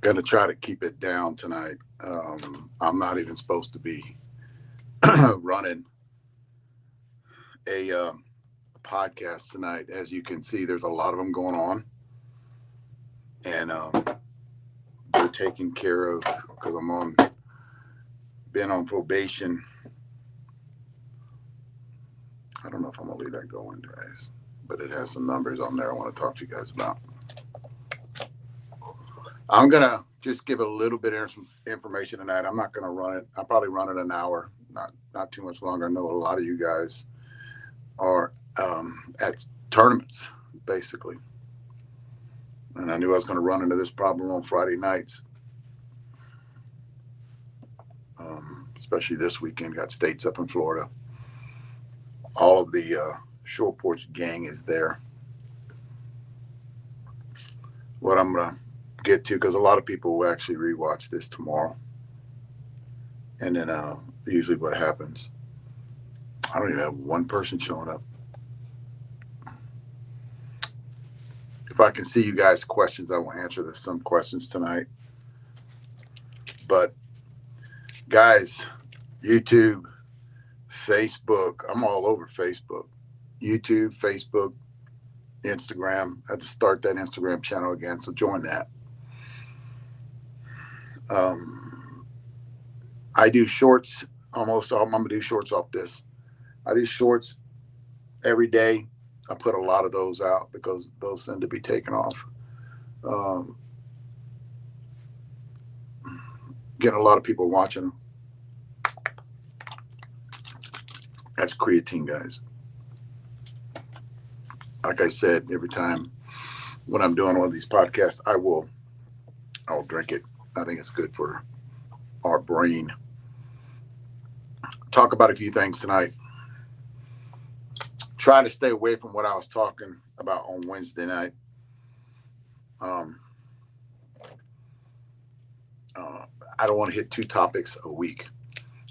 Going to try to keep it down tonight. I'm not even supposed to be running a podcast tonight. As you can see, there's a lot of them going on, and they're taken care of because been on probation. I don't know if I'm gonna leave that going, guys, but it has some numbers on there I want to talk to you guys about. I'm gonna just give a little bit of information tonight. I'm not gonna run it. I'll probably run it an hour, not too much longer. I know a lot of you guys are at tournaments, basically, and I knew I was going to run into this problem on Friday nights, especially this weekend. Got states up in Florida. All of the Short Porch gang is there. What I'm going to get to, because a lot of people will actually rewatch this tomorrow, and then usually what happens, I don't even have one person showing up. If I can see you guys' questions, I will answer some questions tonight. But guys, YouTube, Facebook, I'm all over Facebook, YouTube, Facebook, Instagram. I had to start that Instagram channel again, so join that. I do shorts almost. I'm gonna do shorts off this. I do shorts every day. I put a lot of those out because those tend to be taken off. Getting a lot of people watching them. That's creatine, guys. Like I said, every time when I'm doing one of these podcasts, I'll drink it. I think it's good for our brain. Talk about a few things tonight. Try to stay away from what I was talking about on Wednesday night. I don't want to hit 2 topics a week.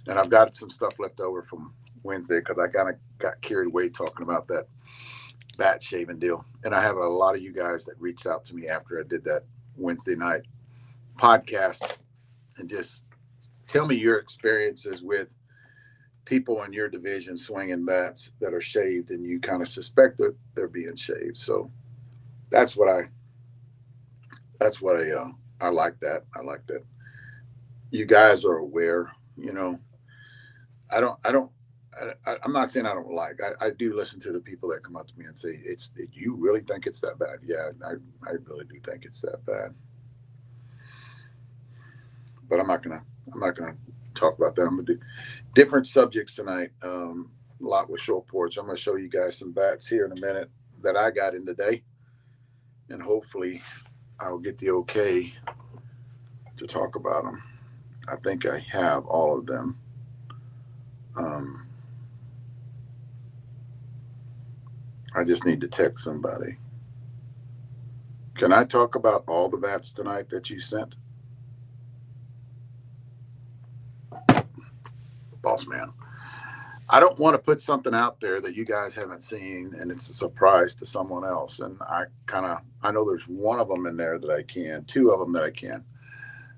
And I've got some stuff left over from Wednesday because I kind of got carried away talking about that bat shaving deal. And I have a lot of you guys that reached out to me after I did that Wednesday night podcast and just tell me your experiences with people in your division swinging bats that are shaved and you kind of suspect that they're being shaved. So that's what I like that. I like that you guys are aware. I'm not saying I don't like. I do listen to the people that come up to me and say, you really think it's that bad? Yeah, I really do think it's that bad. But I'm not gonna talk about that. I'm gonna do different subjects tonight. A lot with Short Porch. I'm gonna show you guys some bats here in a minute that I got in today, and hopefully I'll get the okay to talk about them. I think I have all of them. I just need to text somebody. Can I talk about all the bats tonight that you sent? Boss man. I don't want to put something out there that you guys haven't seen and it's a surprise to someone else. And I know there's one of them in there that I can, 2 of them that I can.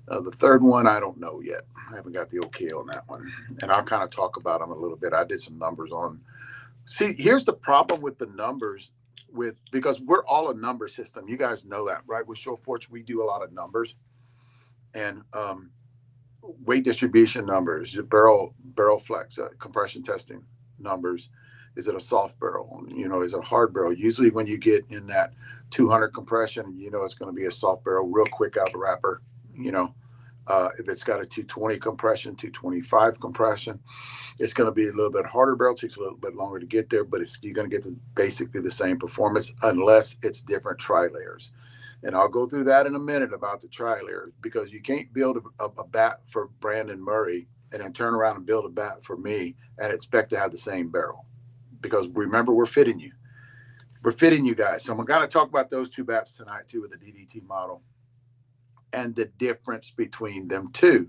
The third one, I don't know yet. I haven't got the okay on that one. And I'll kind of talk about them a little bit. I did some numbers on. See, here's the problem with the numbers because we're all a number system. You guys know that, right? With Short Porch, we do a lot of numbers and weight distribution numbers, barrel flex, compression testing numbers. Is it a soft barrel? Is it a hard barrel? Usually when you get in that 200 compression, it's going to be a soft barrel real quick out of the wrapper. If it's got a 220 compression, 225 compression, it's going to be a little bit harder barrel. It takes a little bit longer to get there, but you're going to get basically the same performance unless it's different tri-layers. And I'll go through that in a minute about the tri-layers because you can't build a bat for Brandon Murray and then turn around and build a bat for me and expect to have the same barrel. Because remember, we're fitting you. We're fitting you guys. So I'm going to talk about those 2 bats tonight too with the DDT model and the difference between them 2.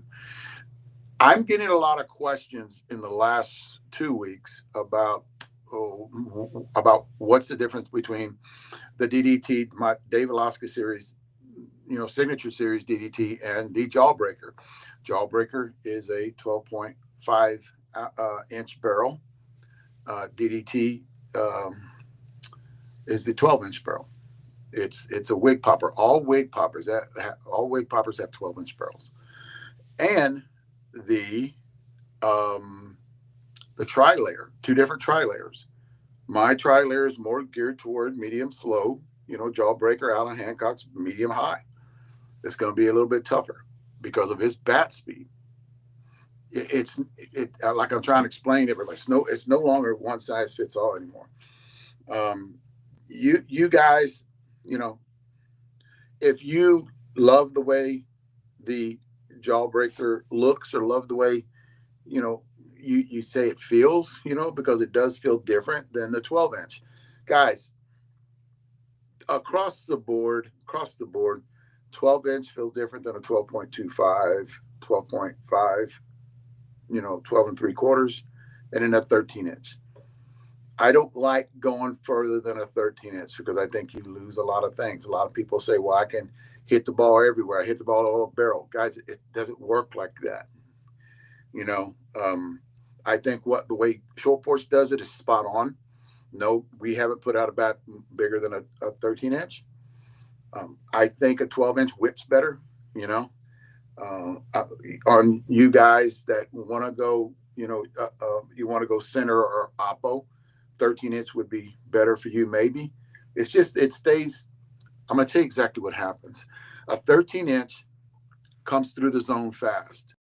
I'm getting a lot of questions in the last 2 weeks about what's the difference between the DDT, my Dave Alaska series Signature Series DDT and the Jawbreaker. Jawbreaker is a 12.5 inch barrel. DDT is the 12-inch barrel. It's a wig popper. All wig poppers have 12-inch barrels, and the tri-layer, two different tri-layers. My tri-layer is more geared toward medium slow. Jawbreaker, Alan Hancock's medium high. It's going to be a little bit tougher because of his bat speed. It's like I'm trying to explain to everybody. It's no longer one size fits all anymore. You guys, if you love the way the Jawbreaker looks or love the way, you say it feels, because it does feel different than the 12-inch. Guys, across the board, 12-inch feels different than a 12.25, 12.5, 12 and 3/4, and then a 13-inch. I don't like going further than a 13-inch because I think you lose a lot of things. A lot of people say, well, I can hit the ball everywhere. I hit the ball all barrel. Guys, it doesn't work like that. I think the way Short Porch does it is spot on. No, we haven't put out a bat bigger than a 13-inch. I think a 12-inch whips better, on you guys that want to go, you want to go center or oppo, 13-inch would be better for you. Maybe it's just, it stays. I'm going to tell you exactly what happens. A 13-inch comes through the zone fast.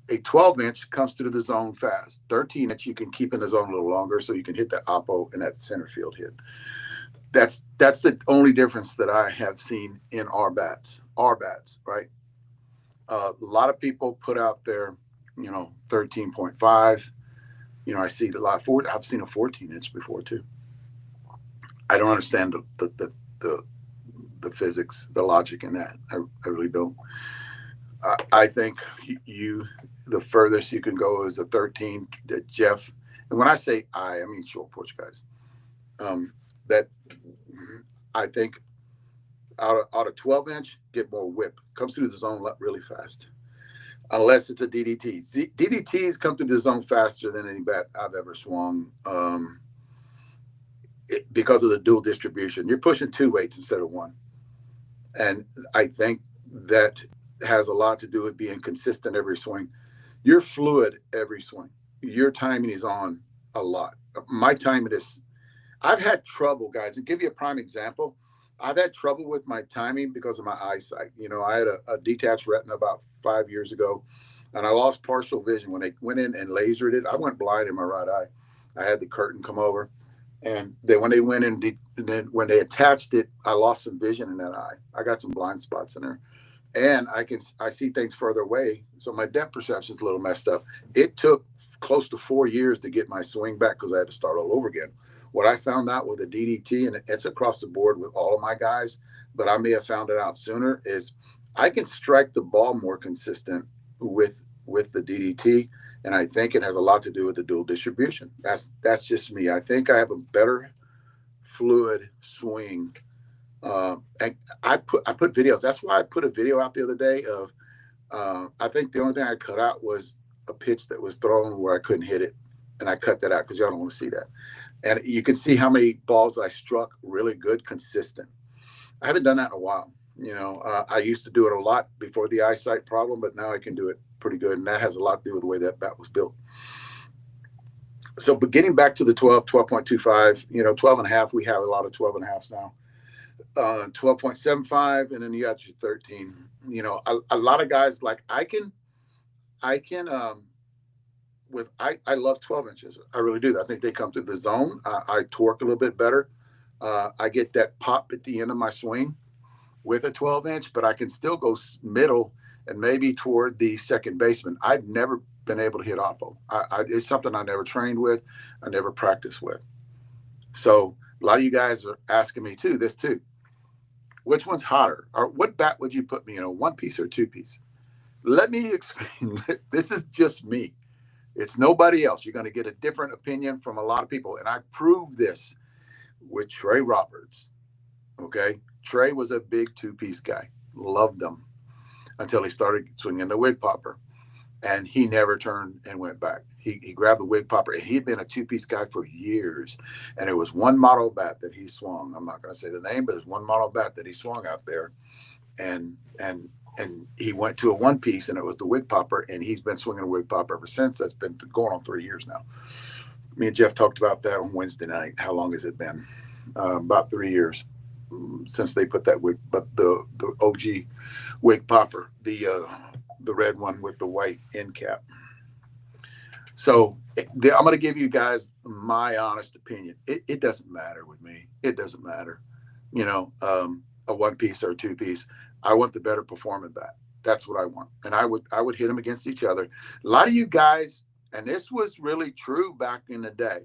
A 12-inch comes through the zone fast. 13-inch you can keep in the zone a little longer, so you can hit that oppo and that center field hit. That's the only difference that I have seen in our bats, right? A lot of people put out there, 13.5. I see a lot. I've seen a 14-inch before too. I don't understand the physics, the logic in that. I really don't. I think the furthest you can go is a 13. Jeff, and when I say I mean Short Porch guys. That I think out of 12-inch, get more whip. Comes through the zone really fast. Unless it's a DDT. DDTs come through the zone faster than any bat I've ever swung, because of the dual distribution. You're pushing 2 weights instead of 1. And I think that has a lot to do with being consistent every swing. You're fluid every swing. Your timing is on a lot. My timing is, I've had trouble, guys, and give you a prime example. I've had trouble with my timing because of my eyesight. I had a detached retina about 5 years ago, and I lost partial vision when they went in and lasered it. I went blind in my right eye. I had the curtain come over, and then when they went in, when they attached it, I lost some vision in that eye. I got some blind spots in there, and I see things further away, so my depth perception is a little messed up. It took close to 4 years to get my swing back because I had to start all over again. What I found out with the DDT, and it's across the board with all of my guys, but I may have found it out sooner, is I can strike the ball more consistent with the DDT, and I think it has a lot to do with the dual distribution. That's just me. I think I have a better fluid swing. And I put videos. That's why I put a video out the other day of, I think the only thing I cut out was a pitch that was thrown where I couldn't hit it, and I cut that out because y'all don't want to see that. And you can see how many balls I struck really good, consistent. I haven't done that in a while. I used to do it a lot before the eyesight problem, but now I can do it pretty good. And that has a lot to do with the way that bat was built. So, but getting back to the 12.25, 12 and a half, we have a lot of 12 and a halves now. 12.75, and then you got your 13. A lot of guys, like I love 12 inches. I really do. I think they come through the zone. I torque a little bit better. I get that pop at the end of my swing with a 12-inch, but I can still go middle and maybe toward the second baseman. I've never been able to hit oppo. It's something I never trained with. I never practiced with. So a lot of you guys are asking me this too. Which one's hotter? Or what bat would you put me in, a 1-piece or 2-piece? Let me explain. This is just me. It's nobody else. You're going to get a different opinion from a lot of people. And I proved this with Trey Roberts. Okay. Trey was a big two-piece guy, loved them until he started swinging the wig popper, and he never turned and went back. He grabbed the wig popper, and he'd been a two-piece guy for years. And it was one model bat that he swung. I'm not going to say the name, but it's one model bat that he swung out there, and he went to a one piece, and it was the wig popper, and he's been swinging a wig popper ever since. That's been going on 3 years now. Me and Jeff talked about that on Wednesday night. How long has it been? About 3 years since they put that wig, but the OG wig popper, the red one with the white end cap. So I'm going to give you guys my honest opinion. It doesn't matter with me. It doesn't matter, a one piece or a two piece. I want the better performing bat. That's what I want. And I would hit them against each other. A lot of you guys, and this was really true back in the day,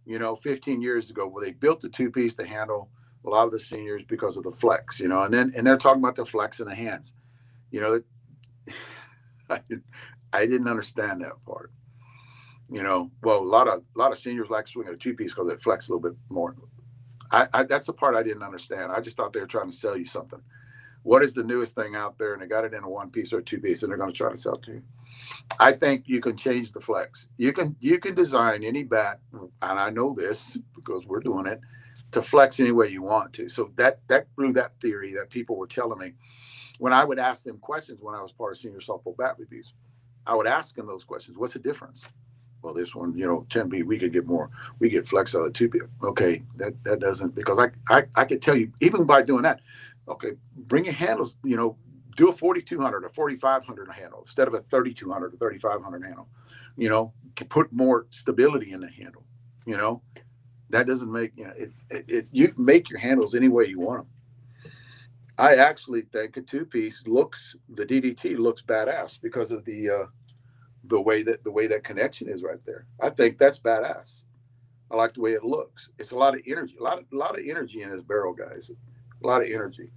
15 years ago, where they built the two piece to handle a lot of the seniors because of the flex, and they're talking about the flex in the hands. I didn't understand that part. Well, a lot of seniors like swinging a two piece because it flex a little bit more. That's the part I didn't understand. I just thought they were trying to sell you something. What is the newest thing out there? And they got it in a one piece or a two piece, and they're going to try to sell it to you. I think you can change the flex. You can design any bat, and I know this because we're doing it, to flex any way you want to. So that grew that theory that people were telling me when I would ask them questions when I was part of senior softball bat reviews. I would ask them those questions. What's the difference? Well, this one, 10B, we could get more. We get flex out of 2B. Okay, that doesn't, because I could tell you, even by doing that, okay, bring your handles, do a 4,200 or 4,500 handle instead of a 3,200 or 3,500 handle. Put more stability in the handle. That doesn't make, you can make your handles any way you want them. I actually think a two-piece the DDT looks badass because of the way that connection is right there. I think that's badass. I like the way it looks. It's a lot of energy, a lot of energy in this barrel, guys. A lot of energy.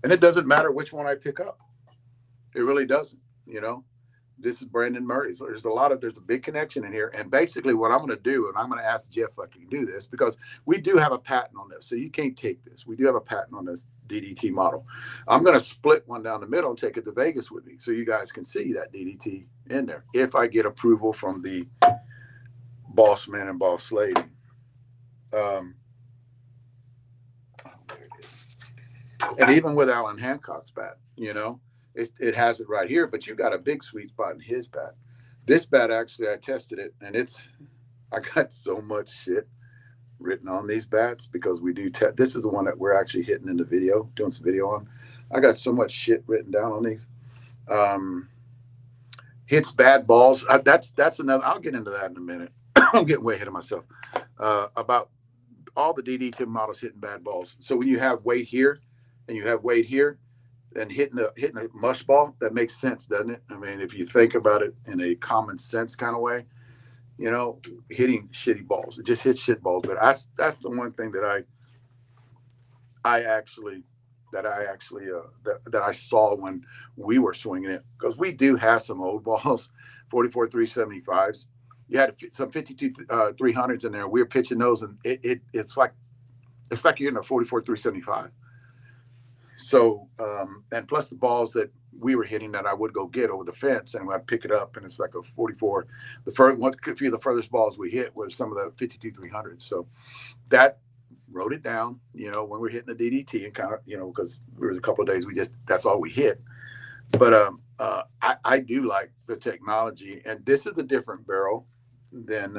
And it doesn't matter which one I pick up. It really doesn't, This is Brandon Murray. So there's a big connection in here. And basically what I'm going to do, and I'm going to ask Jeff if I can do this, because we do have a patent on this. So you can't take this. We do have a patent on this DDT model. I'm going to split one down the middle and take it to Vegas with me so you guys can see that DDT in there if I get approval from the boss man and boss lady. There it is. And even with Alan Hancock's bat, it has it right here, but you got a big sweet spot in his bat. This bat, actually, I tested it, and I got so much shit written on these bats because we do this is the one that we're actually hitting in the video, doing some video on. I got so much shit written down on these. Hits bad balls. That's another. I'll get into that in a minute. I'm getting way ahead of myself about all the DDT models hitting bad balls. So when you have weight here and you have weight here, and hitting a mush ball, that makes sense, doesn't it? I mean, if you think about it in a common sense kind of way, hitting shitty balls, it just hits shit balls. But that's the one thing that I saw when we were swinging it, because we do have some old balls, 44 375s. You had some 52 300s in there. We were pitching those, and it's like you're in a 44 375. So, and plus the balls that we were hitting that I would go get over the fence, and I'd pick it up, and it's like a 44. A few of the furthest balls we hit was some of the 52 300s. So that wrote it down, when we're hitting the DDT, and kind of, because there was a couple of days that's all we hit. But I do like the technology, and this is a different barrel than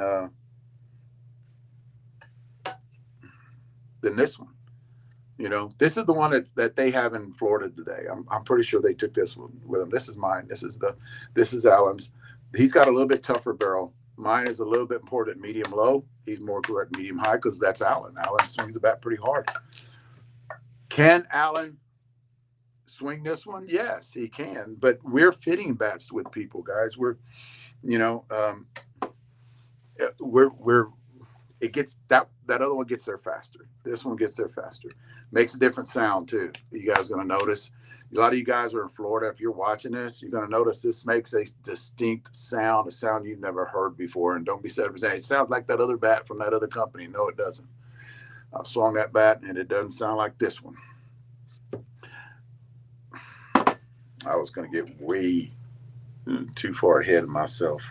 this one. This is the one that they have in Florida today. I'm pretty sure they took this one with them. This is mine. This is Alan's. He's got a little bit tougher barrel. Mine is a little bit more at medium low. He's more correct medium high because that's Alan. Alan swings the bat pretty hard. Can Alan swing this one? Yes, he can. But we're fitting bats with people, guys. It gets that other one gets there faster. This one gets there faster. Makes a different sound too. You guys are going to notice. A lot of you guys are in Florida. If you're watching this, you're going to notice this makes a distinct sound, a sound you've never heard before. And don't be sad for saying it sounds like that other bat from that other company. No, it doesn't. I swung that bat, and it doesn't sound like this one. I was going to get way too far ahead of myself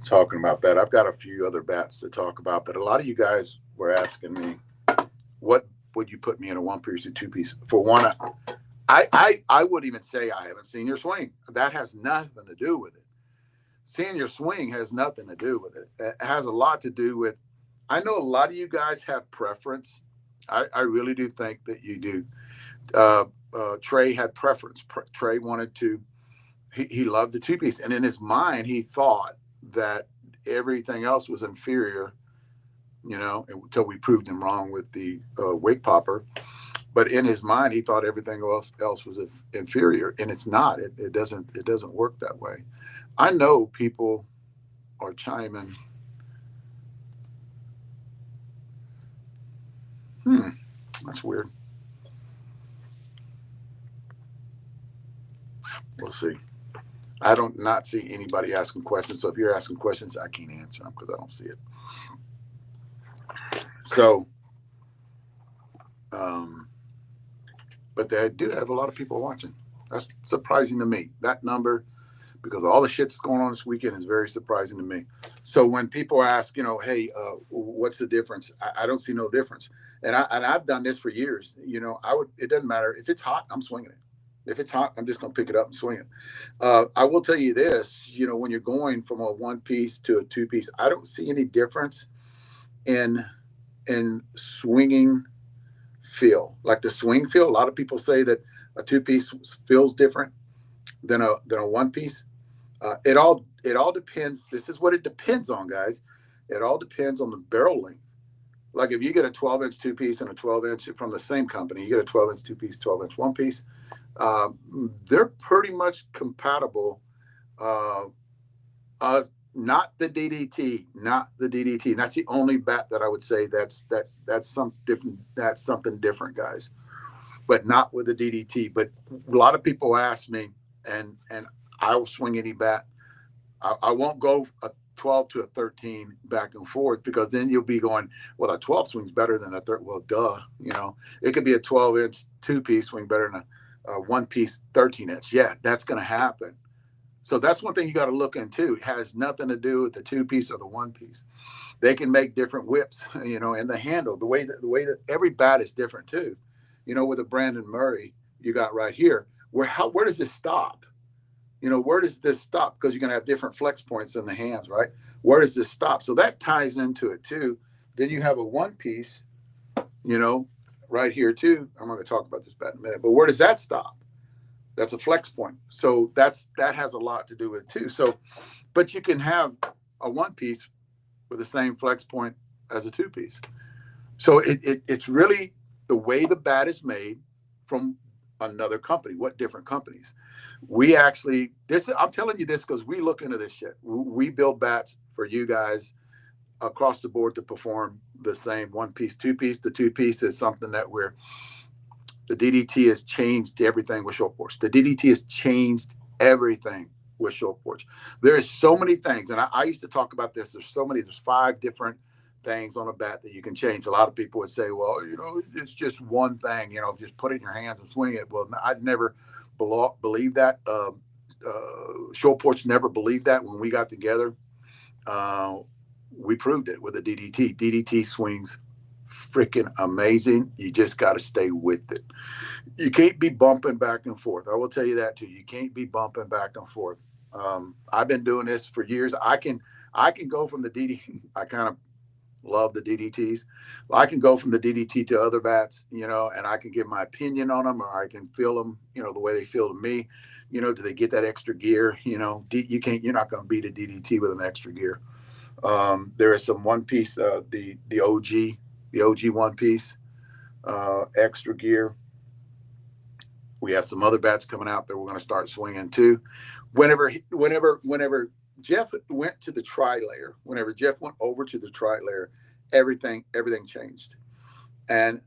talking about that. I've got a few other bats to talk about, but a lot of you guys were asking me, what would you put me in a one piece or two piece? For one, I wouldn't even say I haven't seen your swing. That has nothing to do with it. Seeing your swing has nothing to do with it. It has a lot to do with, I know a lot of you guys have preference. I really do think that you do. Trey had preference. Trey wanted to, he loved the two piece. And in his mind, he thought that everything else was inferior, until we proved him wrong with the wig popper. But in his mind, he thought everything else was inferior, and it's not. It doesn't work that way. I know people are chiming. That's weird. We'll see. I don't not see anybody asking questions. So if you're asking questions, I can't answer them because I don't see it. So, but they do have a lot of people watching. That's surprising to me. That number, because all the shit that's going on this weekend, is very surprising to me. So when people ask, hey, what's the difference? I don't see no difference. And I've done this for years. It doesn't matter if it's hot, I'm swinging it. If it's hot, I'm just going to pick it up and swing it. I will tell you this, when you're going from a one piece to a two piece, I don't see any difference in swinging feel. Like the swing feel, a lot of people say that a two piece feels different than a one piece. It all depends. This is what it depends on, guys. It all depends on the barrel length. Like if you get a 12-inch two piece and a 12-inch from the same company, you get a 12-inch two piece, 12-inch one piece. They're pretty much compatible. Not the DDT, not the DDT. And that's the only bat that I would say that's something different. That's something different, guys. But not with the DDT. But a lot of people ask me, and I will swing any bat. I won't go a 12 to a 13 back and forth, because then you'll be going, well, a 12 swings better than a 13. Well, duh. It could be a 12-inch two-piece swing better than a one-piece 13-inch. Yeah, that's going to happen. So that's one thing you got to look into. It has nothing to do with the two-piece or the one-piece. They can make different whips, and the handle, the way that every bat is different too. With a Brandon Murray, you got right here. Where does this stop? Where does this stop? Because you're going to have different flex points in the hands, right? Where does this stop? So that ties into it too. Then you have a one piece, right here too. I'm going to talk about this bat in a minute, but where does that stop? That's a flex point. So that has a lot to do with it too. So, but you can have a one piece with the same flex point as a two piece. So it's really the way the bat is made from another company. What different companies? We actually, I'm telling you this because we look into this shit. We build bats for you guys across the board to perform the same one piece, two piece. The two piece is something that the DDT has changed everything with short porch. The DDT has changed everything with short porch. There is so many things, and I used to talk about this. There's 5 different things on a bat that you can change. A lot of people would say, well, it's just one thing, just put it in your hands and swing it. Well, I'd never believed that. Short porch never believed that. When we got together, we proved it with the DDT. DDT swings freaking amazing. You just got to stay with it. You can't be bumping back and forth. I will tell you that too. You can't be bumping back and forth. I've been doing this for years. I can go from the DDT. I kind of love the DDTs. I can go from the DDT to other bats, and I can give my opinion on them, or I can feel them, the way they feel to me. Do they get that extra gear? You're not going to beat a DDT with an extra gear. There is some one piece, the OG one piece, extra gear. We have some other bats coming out that we're going to start swinging too. Whenever Jeff went to the tri-layer, whenever Jeff went over to the tri-layer, everything changed. And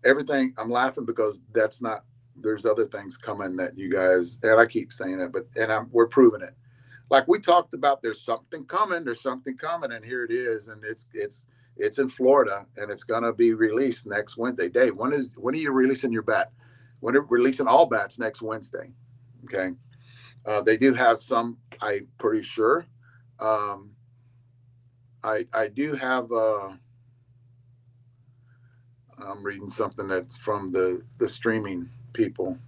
everything, I'm laughing because there's other things coming that you guys, and I keep saying it, we're proving it. Like we talked about, there's something coming, and here it is. And it's in Florida, and it's going to be released next Wednesday. Dave, when are you releasing your bat? We're releasing all bats next Wednesday. Okay. They do have some, I'm pretty sure. Um, I do have, I'm reading something that's from the streaming people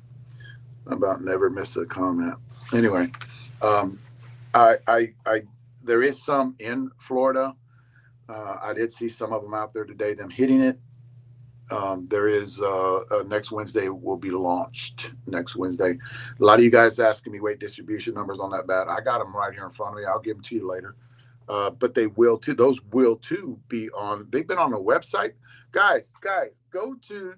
about never miss a comment. Anyway, um, I there is some in Florida. I did see some of them out there today, them hitting it. There is next Wednesday will be launched next Wednesday. A lot of you guys asking me weight distribution numbers on that bat. I got them right here in front of me. I'll give them to you later. But they will too. Those will too be on. They've been on the website. Guys, go to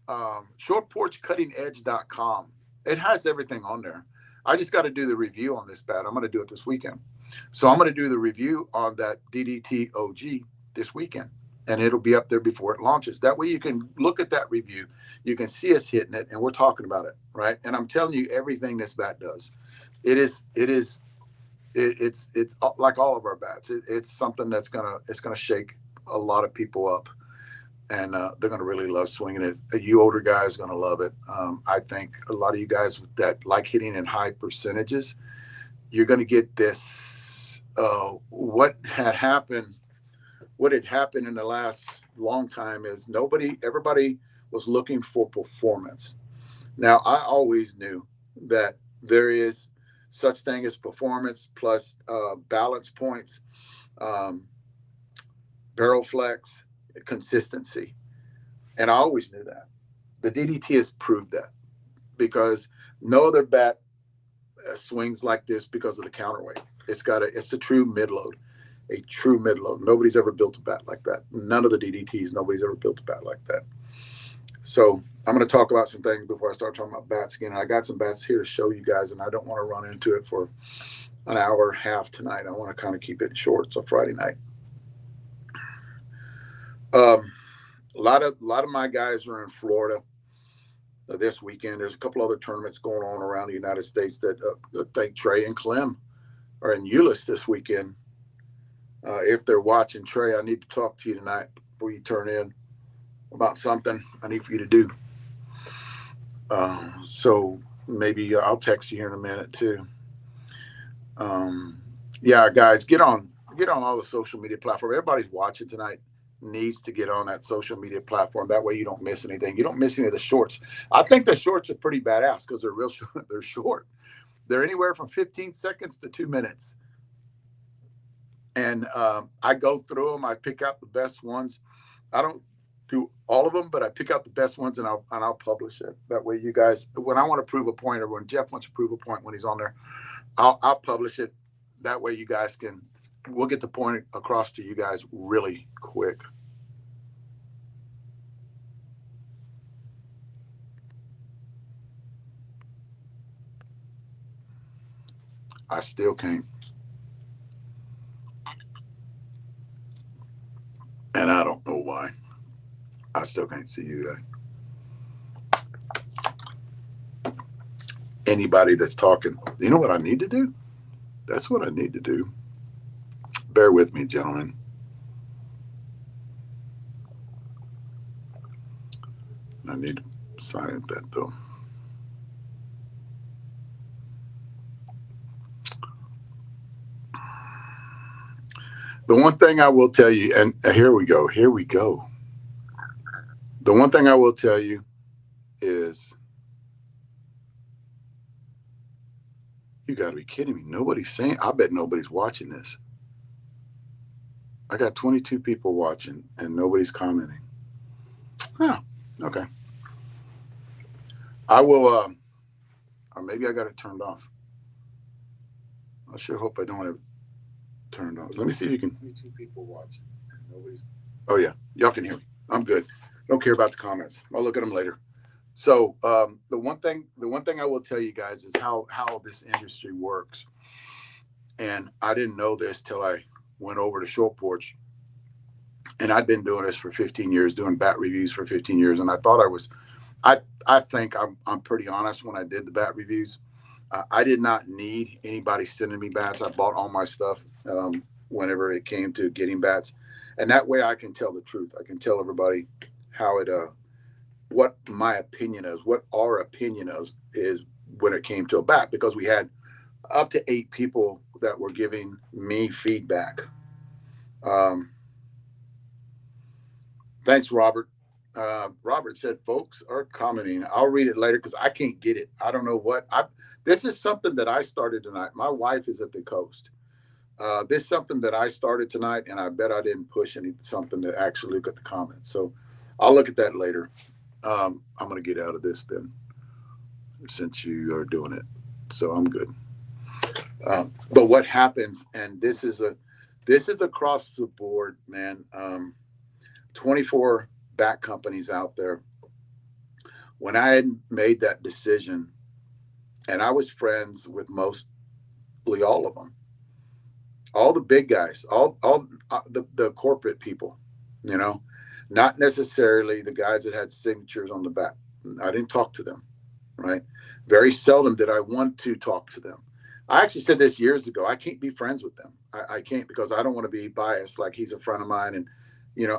shortporchcuttingedge.com. It has everything on there. I just got to do the review on this bat. I'm going to do it this weekend. So I'm going to do the review on that DDT OG this weekend, and it'll be up there before it launches. That way you can look at that review. You can see us hitting it, and we're talking about it, right? And I'm telling you everything this bat does. It's like all of our bats. It's something that's gonna shake a lot of people up, and they're going to really love swinging it. You older guys are going to love it. I think a lot of you guys that like hitting in high percentages, you're going to get this. What had happened in the last long time is everybody was looking for performance. Now, I always knew that there is such thing as performance plus balance points, barrel flex, consistency. And I always knew that. The DDT has proved that, because no other bat swings like this because of the counterweight. It's a true mid-load, Nobody's ever built a bat like that. None of the DDTs, nobody's ever built a bat like that. So I'm going to talk about some things before I start talking about bats again. I got some bats here to show you guys, and I don't want to run into it for an hour and a half tonight. I want to kind of keep it short. It's a Friday night. A lot of my guys are in Florida this weekend. There's a couple other tournaments going on around the United States that I think Trey and Clem are in Euless this weekend. If they're watching, Trey, I need to talk to you tonight before you turn in about something I need for you to do. So maybe I'll text you here in a minute too. Yeah, guys, get on all the social media platforms. Everybody's watching tonight needs to get on that social media platform. That way you don't miss anything. You don't miss any of the shorts. I think the shorts are pretty badass because they're real short. They're short. They're anywhere from 15 seconds to 2 minutes. And I go through them. I pick out the best ones. I don't do all of them, but I pick out the best ones and I'll publish it. That way you guys, when I want to prove a point, or when Jeff wants to prove a point when he's on there, I'll publish it. That way you guys we'll get the point across to you guys really quick. I still can't. And I don't know why. I still can't see you guys. Anybody that's talking, you know what I need to do? That's what I need to do. Bear with me, gentlemen. I need to silence that though. The one thing I will tell you, and here we go. The one thing I will tell you is, you got to be kidding me. Nobody's saying, I bet nobody's watching this. I got 22 people watching and nobody's commenting. Oh, okay. I will, or maybe I got it turned off. I sure hope I don't have it turned off. Let me see if you can. 22 people watching and nobody's. Oh, yeah. Y'all can hear me. I'm good. Don't care about the comments. I'll look at them later. So the one thing I will tell you guys is how this industry works. And I didn't know this till I went over to Short Porch. And I'd been doing this for 15 years, doing bat reviews for 15 years. And I thought I think I'm pretty honest when I did the bat reviews. I did not need anybody sending me bats. I bought all my stuff whenever it came to getting bats. And that way I can tell the truth. I can tell everybody how it what my opinion is, what our opinion is when it came to a bat, because we had up to 8 people that were giving me feedback. Um, Thanks, Robert. Robert said, folks are commenting. I'll read it later because I can't get it. I don't know what. This is something that I started tonight. My wife is at the coast. This is something that I started tonight, and I bet I didn't push something to actually look at the comments. So I'll look at that later. I'm going to get out of this then, since you are doing it. So I'm good. But what happens, and this is across the board, man. 24 back companies out there. When I had made that decision, and I was friends with mostly all of them, all the big guys, all the corporate people, you know, not necessarily the guys that had signatures on the back. I didn't talk to them, right? Very seldom did I want to talk to them. I actually said this years ago. I can't be friends with them. I can't, because I don't want to be biased. Like, he's a friend of mine, and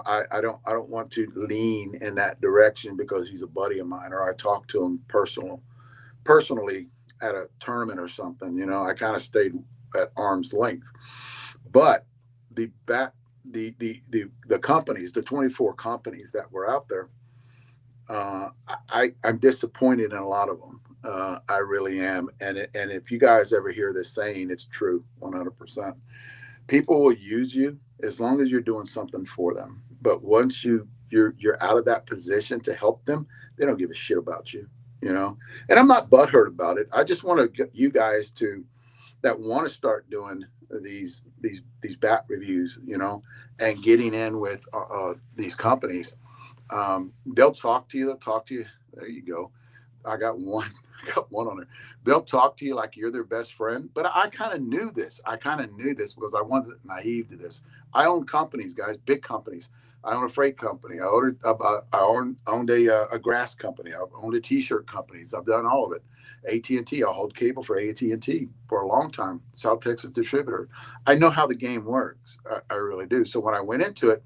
I don't want to lean in that direction because he's a buddy of mine, or I talk to him personally at a tournament or something. I kind of stayed at arm's length. But the bat the companies, the 24 companies that were out there, I'm disappointed in a lot of them. I really am. And if you guys ever hear this saying, it's true, 100%. People will use you as long as you're doing something for them. But once you're out of that position to help them, they don't give a shit about you. And I'm not butthurt about it. I just want to get you guys to that want to start doing these bat reviews, and getting in with these companies. They'll talk to you. They'll talk to you. There you go. I got one. I got one on there. They'll talk to you like you're their best friend. But I kind of knew this. Because I wasn't naive to this. I own companies, guys, big companies. I own a freight company. I owned a grass company. I owned a T-shirt companies. I've done all of it. AT&T. I hold cable for AT&T for a long time. South Texas distributor. I know how the game works. I really do. So when I went into it,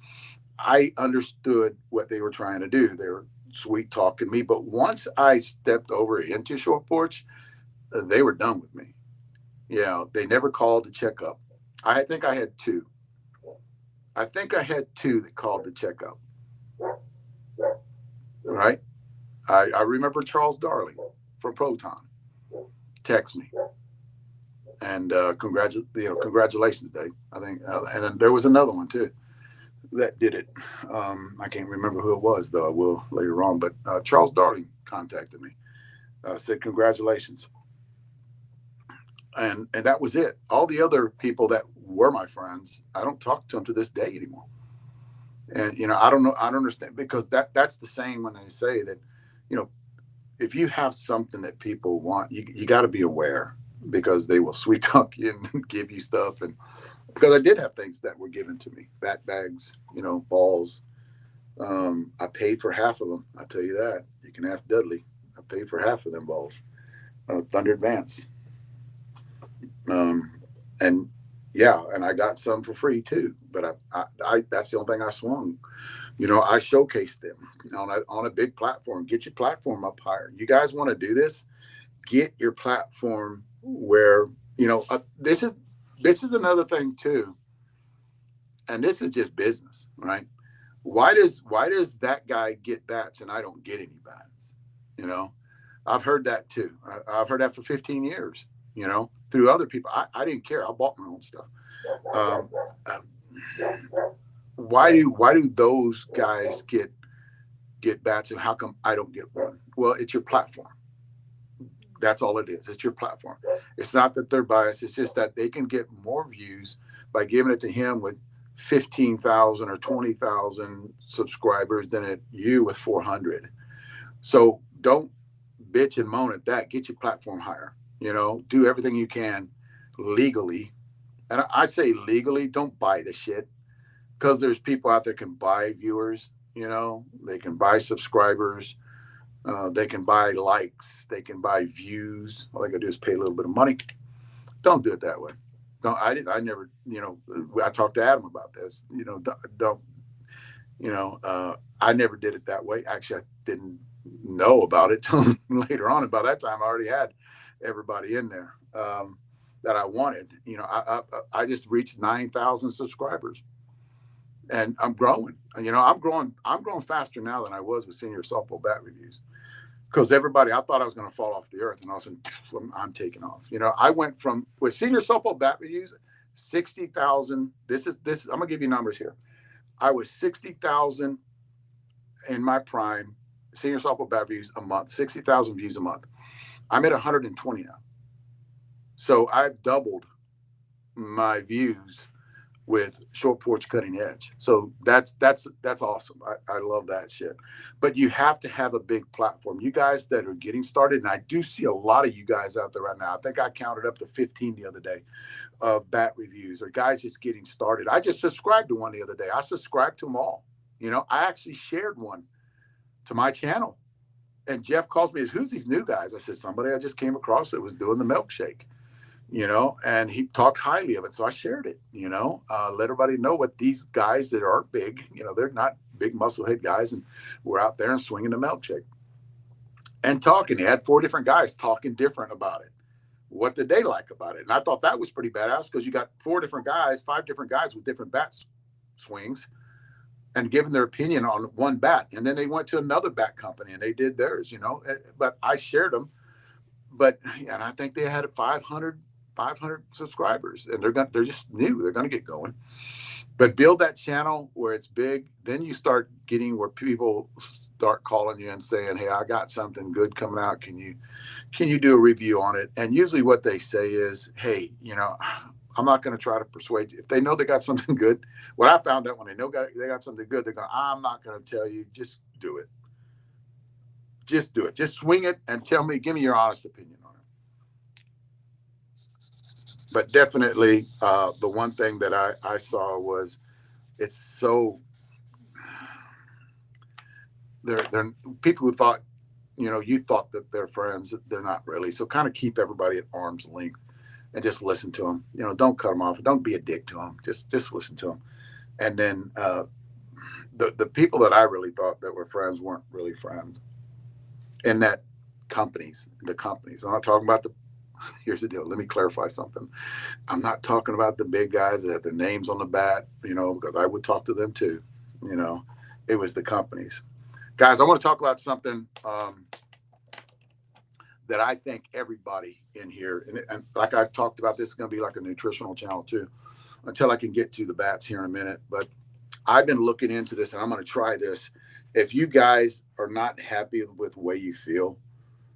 I understood what they were trying to do. They were sweet talking me. But once I stepped over into Short Porch, they were done with me. Yeah, they never called to check up. I think I had two. I think I had two that called to check up. Right? I remember Charles Darling from Proton text me and congratulations, Dave. I think, and then there was another one too that did it. I can't remember who it was, though. I will later on. But Charles Darling contacted me, said congratulations, and that was it. All the other people that were my friends, I don't talk to them to this day anymore. And I don't know. I don't understand, because that's the same when they say that, you know, if you have something that people want, you got to be aware, because they will sweet talk you and give you stuff. And because I did have things that were given to me, bat bags, balls. I paid for half of them. I tell you that. You can ask Dudley. I paid for half of them balls. Thunder Advance. And yeah, and I got some for free too. But I that's the only thing I swung. I showcased them on a big platform. Get your platform up higher. You guys want to do this? Get your platform where this is another thing too, and this is just business, right? Why does that guy get bats and I don't get any bats? I've heard that too. I've heard that for 15 years. Through other people. I didn't care. I bought my own stuff. Um, why do those guys get bats, and how come I don't get one? Well, it's your platform. That's all it is. It's your platform. It's not that they're biased. It's just that they can get more views by giving it to him with 15,000 or 20,000 subscribers than at you with 400. So don't bitch and moan at that. Get your platform higher. Do everything you can legally. And I say legally, don't buy the shit, because there's people out there can buy viewers. They can buy subscribers. They can buy likes. They can buy views. All they gotta do is pay a little bit of money. Don't do it that way. Don't. I never. I talked to Adam about this. Don't. I never did it that way. Actually, I didn't know about it till later on. And by that time, I already had everybody in there that I wanted. You know, I just reached 9,000 subscribers, and I'm growing. You know, I'm growing faster now than I was with senior softball bat reviews. Because everybody, I thought I was going to fall off the earth, and all of a sudden, I'm taking off. You know, I went from with senior softball bat reviews, 60,000. This. I'm gonna give you numbers here. I was 60,000 in my prime, senior softball bat views a month, 60,000 views a month. I'm at 120 now. So I've doubled my views with short porch cutting edge. So that's awesome. I love that shit. But you have to have a big platform. You guys that are getting started, and I do see a lot of you guys out there right now. I think I counted up to 15 the other day of bat reviews or guys just getting started. I just subscribed to one the other day. I subscribed to them all. You know, I actually shared one to my channel. And Jeff calls me, who's these new guys? I said, somebody I just came across that was doing the milkshake, you know, and he talked highly of it. So I shared it, you know, let everybody know what these guys that aren't big, you know, they're not big musclehead guys. And we're out there and swinging the milkshake and talking. He had 4 different guys talking different about it. What did they like about it? And I thought that was pretty badass because you got 4 different guys, 5 different guys with different bat swings and giving their opinion on one bat. And then they went to another bat company and they did theirs, you know, but I shared them. But, and I think they had 500 subscribers, and they're just new. They're going to get going. But build that channel where it's big. Then you start getting where people start calling you and saying, hey, I got something good coming out. Can you do a review on it? And usually what they say is, hey, you know, I'm not going to try to persuade you. If they know they got something good, what I found out when they know they got something good, they're going, I'm not going to tell you, just do it. Just do it. Just swing it and tell me, give me your honest opinion on it. But definitely the one thing that I saw was it's so, they're people who thought, you know, you thought that they're friends, they're not really. So kind of keep everybody at arm's length and just listen to them. You know, don't cut them off. Don't be a dick to them. Just listen to them. And then the people that I really thought that were friends weren't really friends. And that the companies. I'm not talking about here's the deal. Let me clarify something. I'm not talking about the big guys that have their names on the bat, you know, because I would talk to them too. You know, it was the companies. Guys, I want to talk about something that I think everybody in here, and like I talked about, this is going to be like a nutritional channel too, until I can get to the bats here in a minute. But I've been looking into this, and I'm going to try this. If you guys are not happy with the way you feel,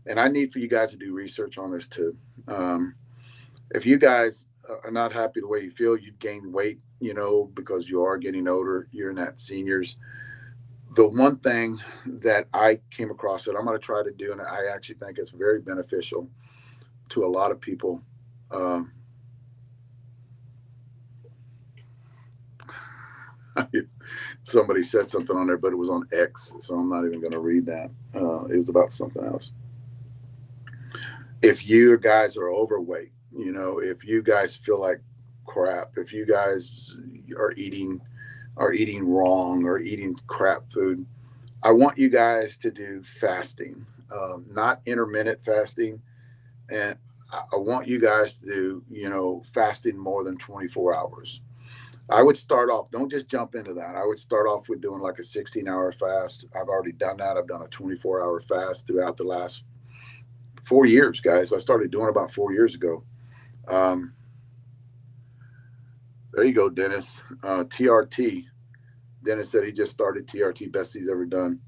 and I need for you guys to do research on this too. If you guys are not happy the way you feel, you've gained weight, you know, because you are getting older, you're in that seniors. The one thing that I came across that I'm going to try to do, and I actually think it's very beneficial to a lot of people. Somebody said something on there, but it was on X, so I'm not even going to read that. It was about something else. If you guys are overweight, you know, if you guys feel like crap, if you guys are eating wrong or eating crap food, I want you guys to do fasting, not intermittent fasting. And I want you guys to do, you know, fasting more than 24 hours. I would start off, don't just jump into that. I would start off with doing like a 16-hour fast. I've already done that. I've done a 24-hour fast throughout the last 4 years, guys. I started doing about 4 years ago. There you go, Dennis. TRT. Dennis said he just started TRT, best he's ever done.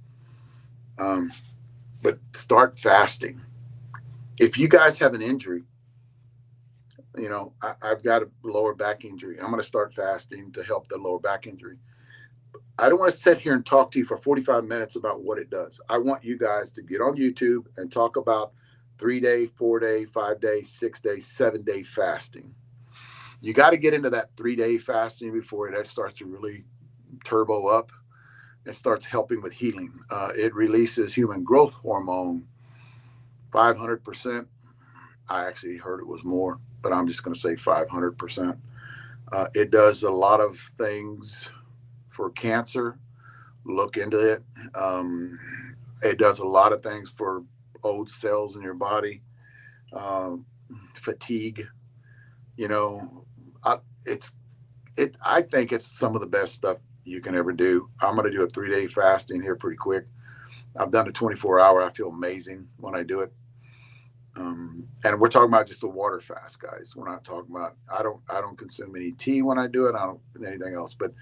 But start fasting. If you guys have an injury, you know, I've got a lower back injury. I'm going to start fasting to help the lower back injury. I don't want to sit here and talk to you for 45 minutes about what it does. I want you guys to get on YouTube and talk about 3-day, 4-day, 5-day, 6-day, 7-day fasting. You got to get into that 3-day fasting before it starts to really turbo up. It starts helping with healing. It releases human growth hormone 500%. I actually heard it was more, but I'm just going to say 500%. It does a lot of things for cancer. Look into it. It does a lot of things for old cells in your body, um, fatigue. You know, I, it's it. I think it's some of the best stuff you can ever do. I'm going to do a 3-day fasting here pretty quick. I've done a 24-hour. I feel amazing when I do it. And we're talking about just a water fast, guys. We're not talking about. I don't consume any tea when I do it. I don't anything else. But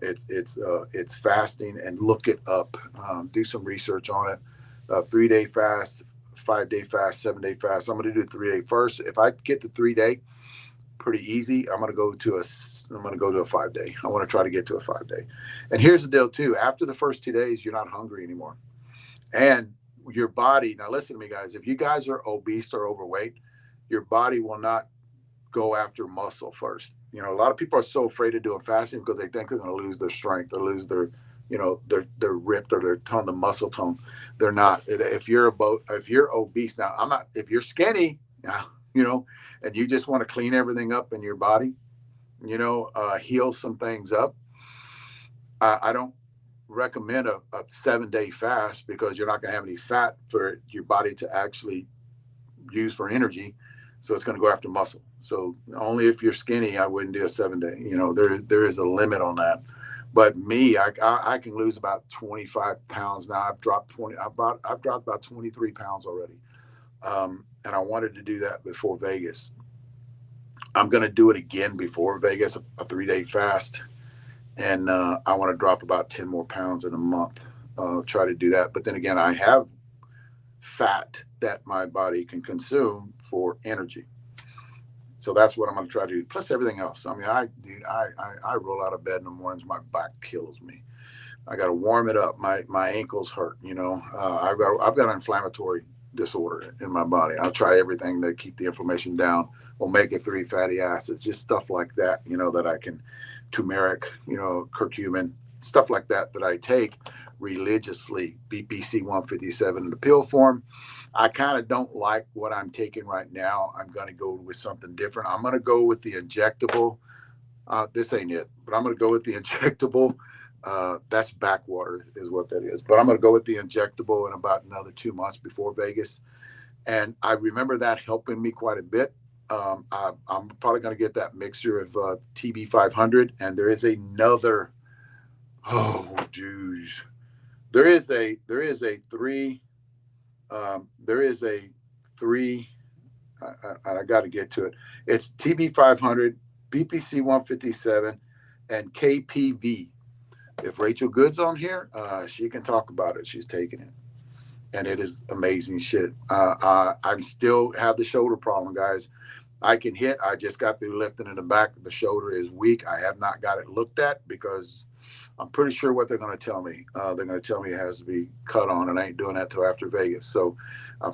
it's fasting, and look it up. Do some research on it. 3-day fast, 5-day fast, 7-day fast. I'm going to do 3-day first. If I get the 3-day, pretty easy. I'm going to go to a 5-day. I want to try to get to a 5-day. And here's the deal too. After the first 2 days, you're not hungry anymore. And your body, now listen to me, guys. If you guys are obese or overweight, your body will not go after muscle first. You know, a lot of people are so afraid of doing fasting because they think they're going to lose their strength or lose their, they're ripped or their tone, the muscle tone. They're not. If you're obese, now I'm not. If you're skinny, and you just want to clean everything up in your body, heal some things up. I don't recommend a 7-day fast because you're not going to have any fat for your body to actually use for energy. So it's going to go after muscle. So only if you're skinny, I wouldn't do a 7-day. There is a limit on that. But me, I can lose about 25 pounds now. I've dropped about 23 pounds already. And I wanted to do that before Vegas. I'm going to do it again before Vegas, a 3-day fast. And I want to drop about 10 more pounds in a month. Try to do that. But then again, I have fat that my body can consume for energy. So that's what I'm going to try to do. Plus everything else. I mean, I roll out of bed in the mornings. My back kills me. I got to warm it up. My ankles hurt. I've got an inflammatory disorder in my body. I'll try everything to keep the inflammation down. Omega-3 fatty acids, just stuff like that. That I can. Turmeric, curcumin, stuff like that I take religiously. BPC 157 in the pill form. I kind of don't like what I'm taking right now. I'm going to go with something different. I'm going to go with the injectable. This ain't it, but I'm going to go with the injectable. That's backwater is what that is. But I'm going to go with the injectable in about another 2 months before Vegas. And I remember that helping me quite a bit. I'm probably going to get that mixture of TB 500, and there is another. Oh, geez, there is a 3. There is a 3. I got to get to it. It's TB 500, BPC 157, and KPV. If Rachel Good's on here, she can talk about it. She's taking it, and it is amazing shit. I'm still have the shoulder problem, guys. I can hit. I just got through lifting in the back. The shoulder is weak. I have not got it looked at because I'm pretty sure what they're going to tell me. They're going to tell me it has to be cut on, and I ain't doing that till after Vegas. So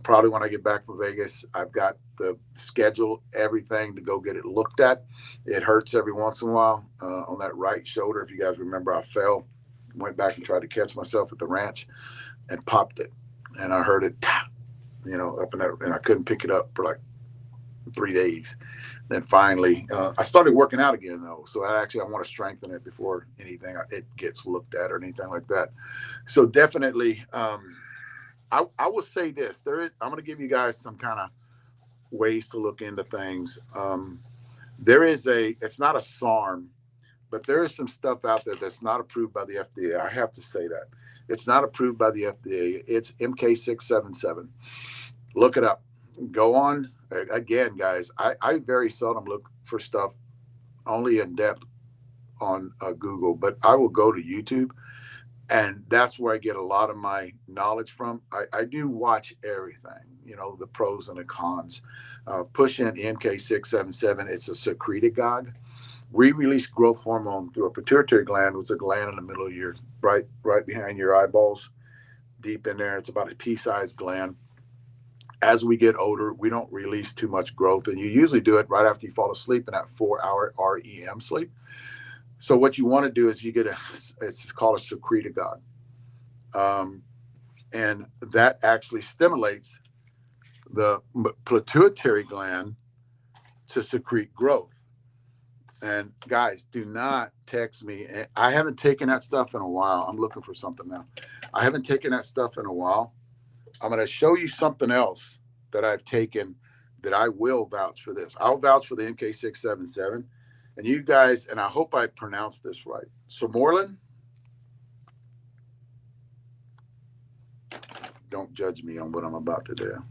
probably when I get back from Vegas, I've got the schedule, everything to go get it looked at. It hurts every once in a while on that right shoulder. If you guys remember, I fell, went back and tried to catch myself at the ranch and popped it. And I heard it, up in that, and I couldn't pick it up for like 3 days. Then finally, I started working out again though. So I want to strengthen it before anything it gets looked at or anything like that. So definitely, I will say this: I'm going to give you guys some kind of ways to look into things. It's not a SARM, but there is some stuff out there that's not approved by the FDA. I have to say that it's not approved by the FDA. It's MK677. Look it up. Go on. Again, guys, I very seldom look for stuff only in depth on Google, but I will go to YouTube, and that's where I get a lot of my knowledge from. I do watch everything, the pros and the cons. Push in MK677. It's a secretagogue. We release growth hormone through a pituitary gland, which is a gland in the middle of your right behind your eyeballs, deep in there. It's about a pea-sized gland. As we get older, we don't release too much growth, and you usually do it right after you fall asleep in that 4-hour REM sleep. So what you want to do is it's called a secretagogue, and that actually stimulates the pituitary gland to secrete growth. And guys, do not text me. I haven't taken that stuff in a while. I'm looking for something now. I haven't taken that stuff in a while. I'm going to show you something else that I've taken that I will vouch for this. I'll vouch for the MK677. And you guys, and I hope I pronounced this right. Somorlin, don't judge me on what I'm about to do.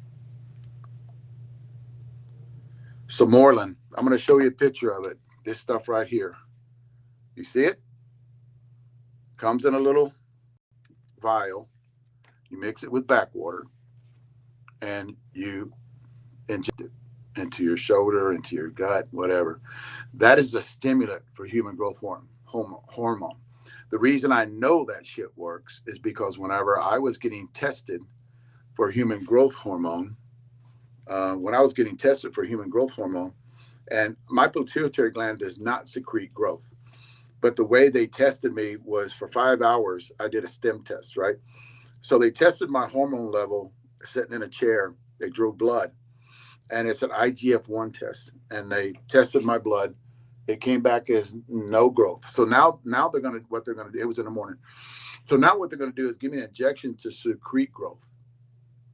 Somorlin, I'm going to show you a picture of it. This stuff right here. You see it? Comes in a little vial. You mix it with backwater and you inject it into your shoulder, into your gut, whatever. That is a stimulant for human growth hormone. The reason I know that shit works is because whenever I was getting tested for human growth hormone, and my pituitary gland does not secrete growth. But the way they tested me was for 5 hours, I did a stem test, right? So they tested my hormone level sitting in a chair. They drew blood, and it's an IGF-1 test. And they tested my blood. It came back as no growth. So now what they're gonna do, it was in the morning. So now what they're gonna do is give me an injection to secrete growth,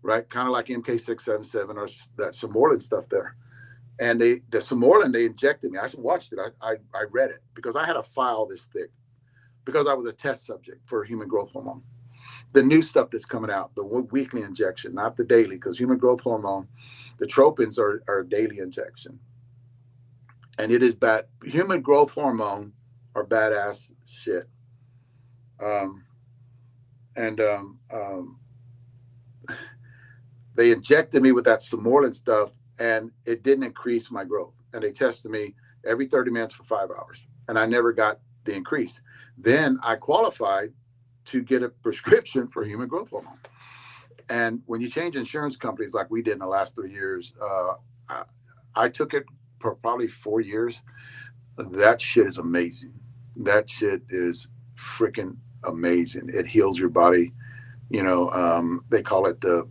right? Kind of like MK677 or that Somorlin stuff there. And the Somorlin, they injected me. I watched it. I read it because I had a file this thick because I was a test subject for human growth hormone. The new stuff that's coming out, the weekly injection, not the daily, because human growth hormone, the tropins are daily injection. And it is bad. Human growth hormone are badass shit. They injected me with that Somorlin stuff, and it didn't increase my growth. And they tested me every 30 minutes for 5 hours, and I never got the increase. Then I qualified to get a prescription for human growth hormone. And when you change insurance companies like we did in the last 3 years, I took it for probably 4 years. That shit is amazing. That shit is freaking amazing. It heals your body. You know, they call it the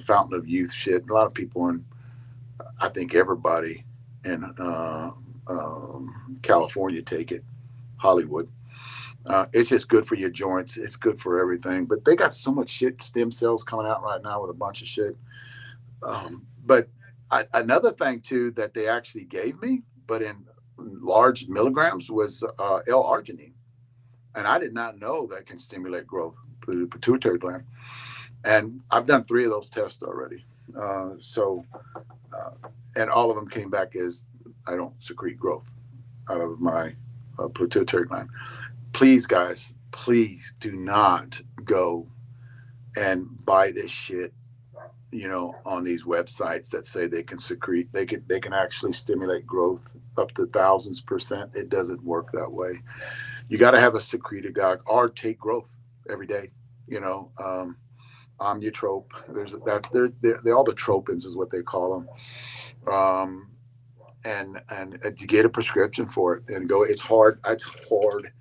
fountain of youth shit. A lot of people, and I think everybody in California take it, Hollywood. It's just good for your joints. It's good for everything. But they got so much shit, stem cells coming out right now with a bunch of shit. But another thing, too, that they actually gave me, but in large milligrams, was L-arginine. And I did not know that can stimulate growth through the pituitary gland. And I've done 3 of those tests already. And all of them came back as I don't secrete growth out of my pituitary gland. Please, guys, please do not go and buy this shit, you know, on these websites that say they can secrete, they can actually stimulate growth up to thousands %. It doesn't work that way. You got to have a secretagogue or take growth every day. You know, omnitrope. They're all the tropins is what they call them. And you get a prescription for it and go. It's hard. It's hard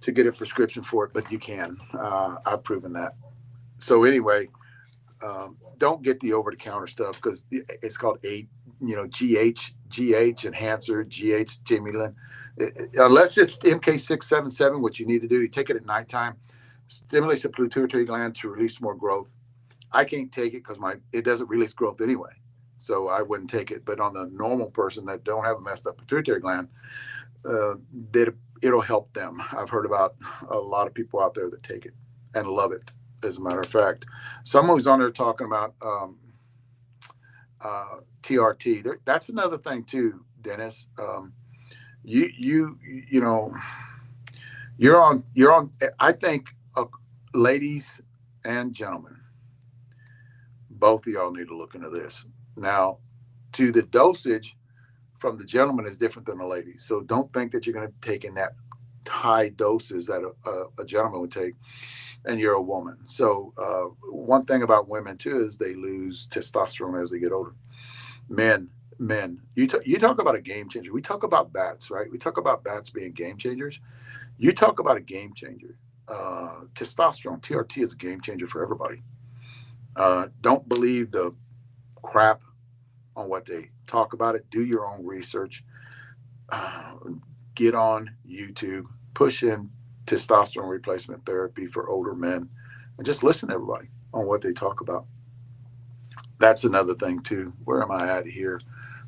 to get a prescription for it, but you can. I've proven that. So anyway, don't get the over-the-counter stuff because it's called GH enhancer, GH stimulant. Unless it's MK677, what you need to do, you take it at nighttime, stimulates the pituitary gland to release more growth. I can't take it because it doesn't release growth anyway, so I wouldn't take it. But on the normal person that don't have a messed up pituitary gland, it'll help them. I've heard about a lot of people out there that take it and love it. As a matter of fact, someone was on there talking about TRT. That's another thing too, Dennis. You know, you're on. I think, ladies and gentlemen, both of y'all need to look into this. Now, to the dosage from the gentleman is different than the lady. So don't think that you're going to take in that high doses that a gentleman would take, and you're a woman. So one thing about women too is they lose testosterone as they get older. Men, you talk about a game changer. We talk about bats, right? We talk about bats being game changers. You talk about a game changer. Testosterone, TRT, is a game changer for everybody. Don't believe the crap on what they talk about it. Do your own research. get on YouTube, push in testosterone replacement therapy for older men, and just listen to everybody on what they talk about. That's another thing too. Where am I at here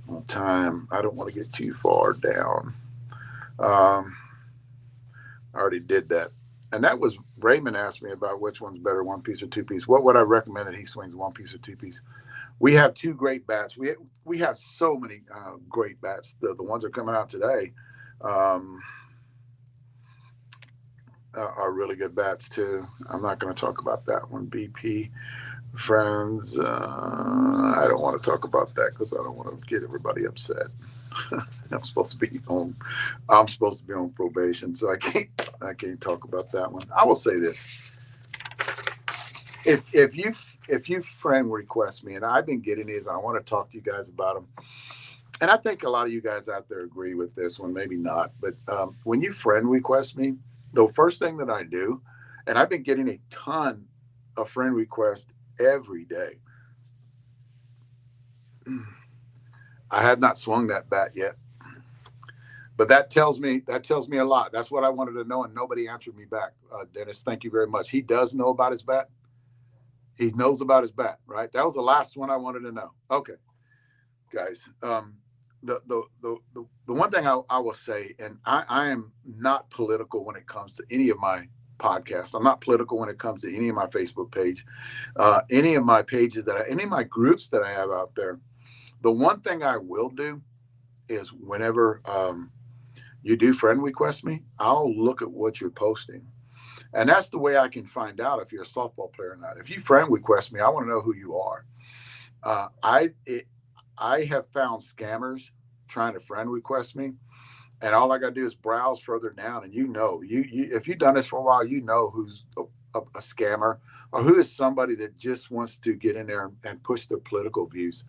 on time? I don't want to get too far down. I already did that. And that was Raymond asked me about which one's better, one piece or two piece. What would I recommend that he swings, one piece or two piece? We have two great bats. We have so many great bats. The ones that are coming out today um, are really good bats too. I'm not going to talk about that one. BP friends. I don't want to talk about that because I don't want to get everybody upset. I'm supposed to be on. I'm supposed to be on probation, so I can't talk about that one. I will say this: if you friend request me, and I've been getting these, and I want to talk to you guys about them. And I think a lot of you guys out there agree with this one, maybe not. But when you friend request me, the first thing that I do, and I've been getting a ton of friend requests every day. I have not swung that bat yet, but that tells me a lot. That's what I wanted to know, and nobody answered me back. Dennis, thank you very much. He does know about his bat. He knows about his bat, right? That was the last one I wanted to know. Okay, guys. The one thing I will say, and I am not political when it comes to any of my podcasts. I'm not political when it comes to any of my Facebook page, any of my pages any of my groups that I have out there. The one thing I will do is whenever you do friend request me, I'll look at what you're posting. And that's the way I can find out if you're a softball player or not. If you friend request me, I want to know who you are. I have found scammers trying to friend request me, and all I got to do is browse further down, and you if you've done this for a while, you know who's a scammer or who is somebody that just wants to get in there and push their political views.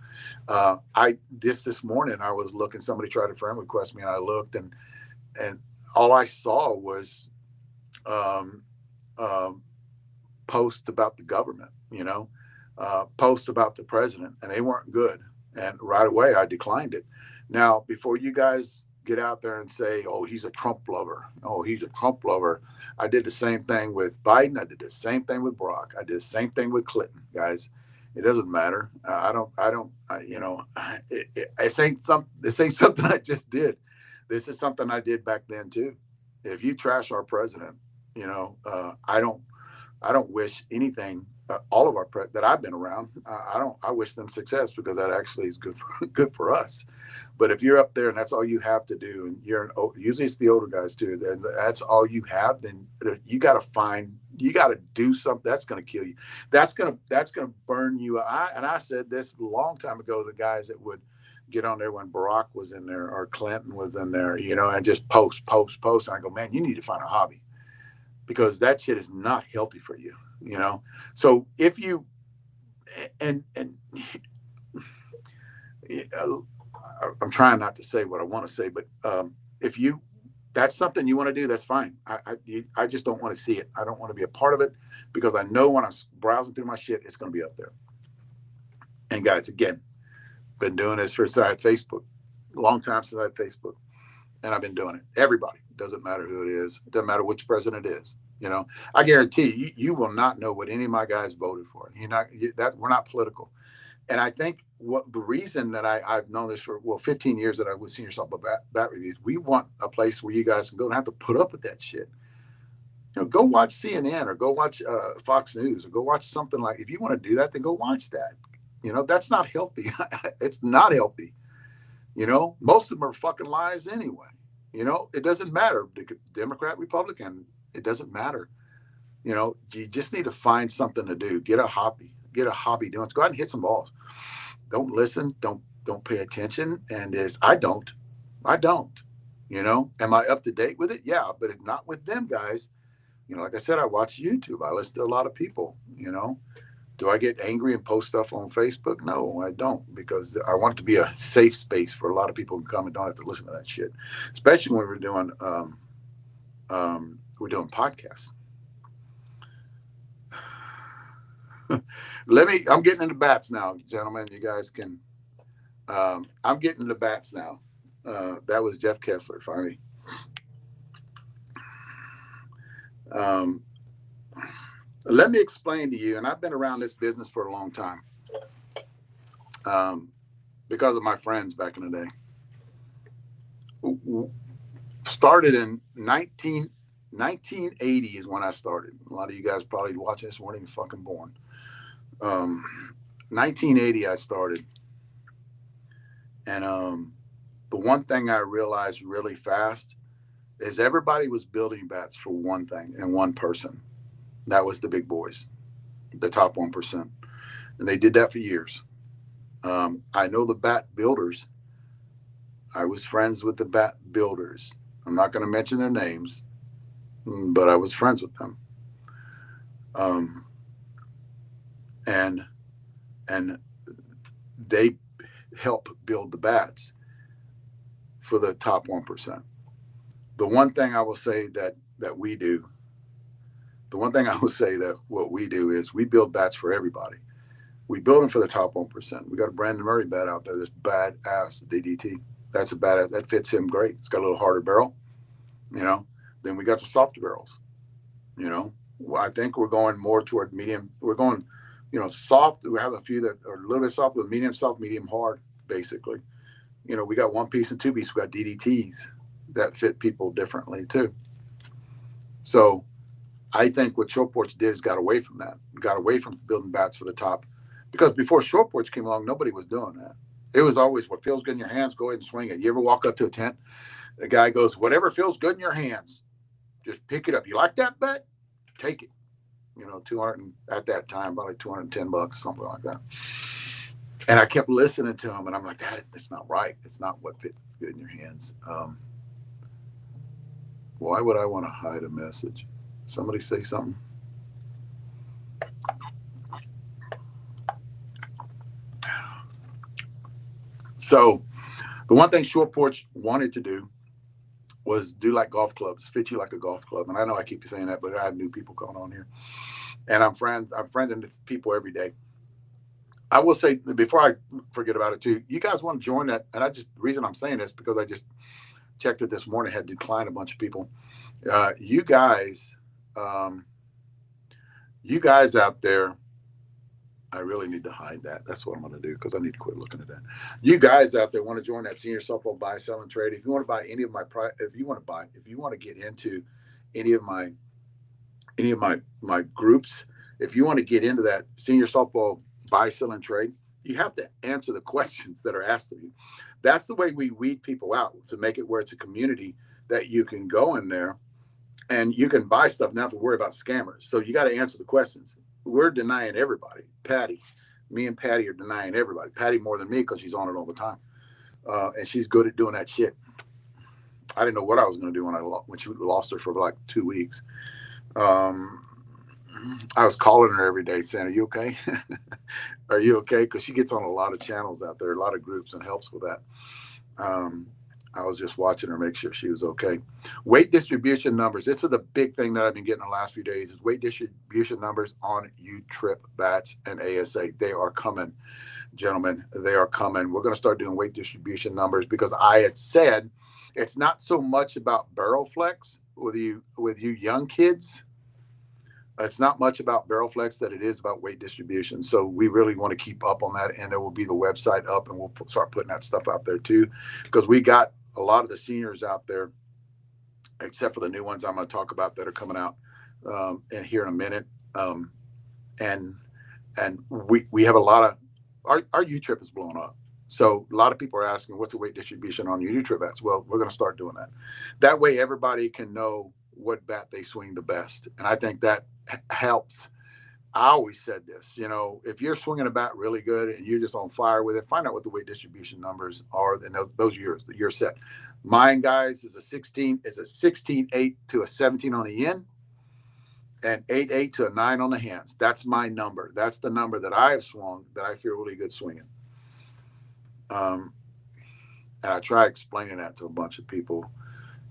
I this morning I was looking, somebody tried to friend request me, and I looked, and all I saw was um, um, posts about the government, posts about the president, and they weren't good. And right away, I declined it. Now, before you guys get out there and say, "Oh, he's a Trump lover," "Oh, he's a Trump lover," I did the same thing with Biden. I did the same thing with Barack. I did the same thing with Clinton. Guys, it doesn't matter. This ain't something I just did. This is something I did back then too. If you trash our president, I don't wish anything. All of that I've been around, I don't. I wish them success because that actually is good for us. But if you're up there and that's all you have to do, and usually it's the older guys too, then that's all you have. Then you got to do something that's going to kill you. That's going to burn you. I said this a long time ago. The guys that would get on there when Barack was in there or Clinton was in there, and just post. And I go, man, you need to find a hobby because that shit is not healthy for you. So if you and I'm trying not to say what I want to say, but if that's something you want to do, that's fine. I just don't want to see it. I don't want to be a part of it because I know when I'm browsing through my shit, it's going to be up there. And guys, again, been doing this since I had Facebook, a long time since I had Facebook, and I've been doing it. Everybody, doesn't matter who it is, doesn't matter which president it is. I guarantee you will not know what any of my guys voted for. We're not political. And I think what the reason that I've known this for 15 years that I was senior softball bat reviews, we want a place where you guys can go and have to put up with that shit. Go watch CNN or go watch Fox News or go watch something like. If you want to do that, then go watch that. That's not healthy. It's not healthy. Most of them are fucking lies anyway. It doesn't matter. Democrat, Republican, it doesn't matter. You just need to find something to do. Get a hobby doing it. Go out and hit some balls. Don't listen. Don't pay attention. And I don't. Am I up to date with it? Yeah, but it's not with them guys. Like I said, I watch YouTube. I listen to a lot of people. Do I get angry and post stuff on Facebook? No, I don't, because I want it to be a safe space for a lot of people to come and don't have to listen to that shit. Especially when we're doing podcasts. I'm getting into bats now, gentlemen. You guys can. I'm getting into bats now. That was Jeff Kessler, finally. Let me explain to you, and I've been around this business for a long time because of my friends back in the day. Started in 1980 is when I started. A lot of you guys probably watching this weren't even fucking born. 1980 I started. And the one thing I realized really fast is everybody was building bats for one thing and one person. That was the big boys, the top 1%. And they did that for years. I know the bat builders. I was friends with the bat builders. I'm not going to mention their names, but I was friends with them. And they help build the bats for the top 1%. The one thing I will say that we do, the one thing I will say that what we do is we build bats for everybody. We build them for the top 1%. We got a Brandon Murray bat out there that's badass, DDT. That's a bat that fits him great. It's got a little harder barrel, you know. Then we got the softer barrels, you know. Well, I think we're going more toward medium. We're going, you know, soft. We have a few that are a little bit soft, but medium soft, medium hard, basically. You know, we got 1-piece and 2-piece. We got DDTs that fit people differently too. So I think what Short Porch did is got away from that. Got away from building bats for the top. Because before Short Porch came along, nobody was doing that. It was always what feels good in your hands, go ahead and swing it. You ever walk up to a tent? The guy goes, whatever feels good in your hands, just pick it up. You like that bat? Take it. You know, 200 at that time, probably $210, something like that. And I kept listening to him, and I'm like, that's not right. It's not what fits good in your hands. Why would I want to hide a message? Somebody say something. So the one thing Short Porch wanted to do was do like golf clubs, fit you like a golf club. And I know I keep saying that, but I have new people coming on here. And I'm friending with people every day. I will say, before I forget about it too, you guys want to join that. And the reason I'm saying this, because I just checked it this morning, had declined a bunch of people. You guys out there, I really need to hide that. That's what I'm going to do, because I need to quit looking at that. You guys out there want to join that senior softball buy, sell, and trade. If you want to buy any of my, if you want to get into any of my groups, if you want to get into that senior softball buy, sell, and trade, you have to answer the questions that are asked of you. That's the way we weed people out, to make it where it's a community that you can go in there and you can buy stuff, not have to worry about scammers. So you got to answer the questions. We're denying everybody. Me and Patty are denying everybody. Patty more than me, because she's on it all the time. And she's good at doing that shit. I didn't know what I was going to do when she lost her for like 2 weeks. I was calling her every day saying, are you okay? Are you okay? Because she gets on a lot of channels out there, a lot of groups, and helps with that. I was just watching her, make sure she was okay. Weight distribution numbers. This is the big thing that I've been getting the last few days, is weight distribution numbers on U-Trip bats and ASA. They are coming, gentlemen. They are coming. We're going to start doing weight distribution numbers, because I had said it's not so much about barrel flex with you young kids. It's not much about barrel flex that it is about weight distribution. So we really want to keep up on that, and there will be the website up, and we'll start putting that stuff out there too, because we got a lot of the seniors out there, except for the new ones I'm going to talk about that are coming out and here in a minute. And we have a lot of our U-Trip is blowing up. So a lot of people are asking, what's the weight distribution on your U-Trip bats? Well, we're going to start doing that. That way everybody can know what bat they swing the best. And I think that helps. I always said this, you know, if you're swinging a bat really good and you're just on fire with it, find out what the weight distribution numbers are. Then those years, you're set. Mine, guys, is a 16-8 to a 17 on the in, and 8-8 to a 9 on the hands. That's my number. That's the number that I have swung that I feel really good swinging. And I try explaining that to a bunch of people.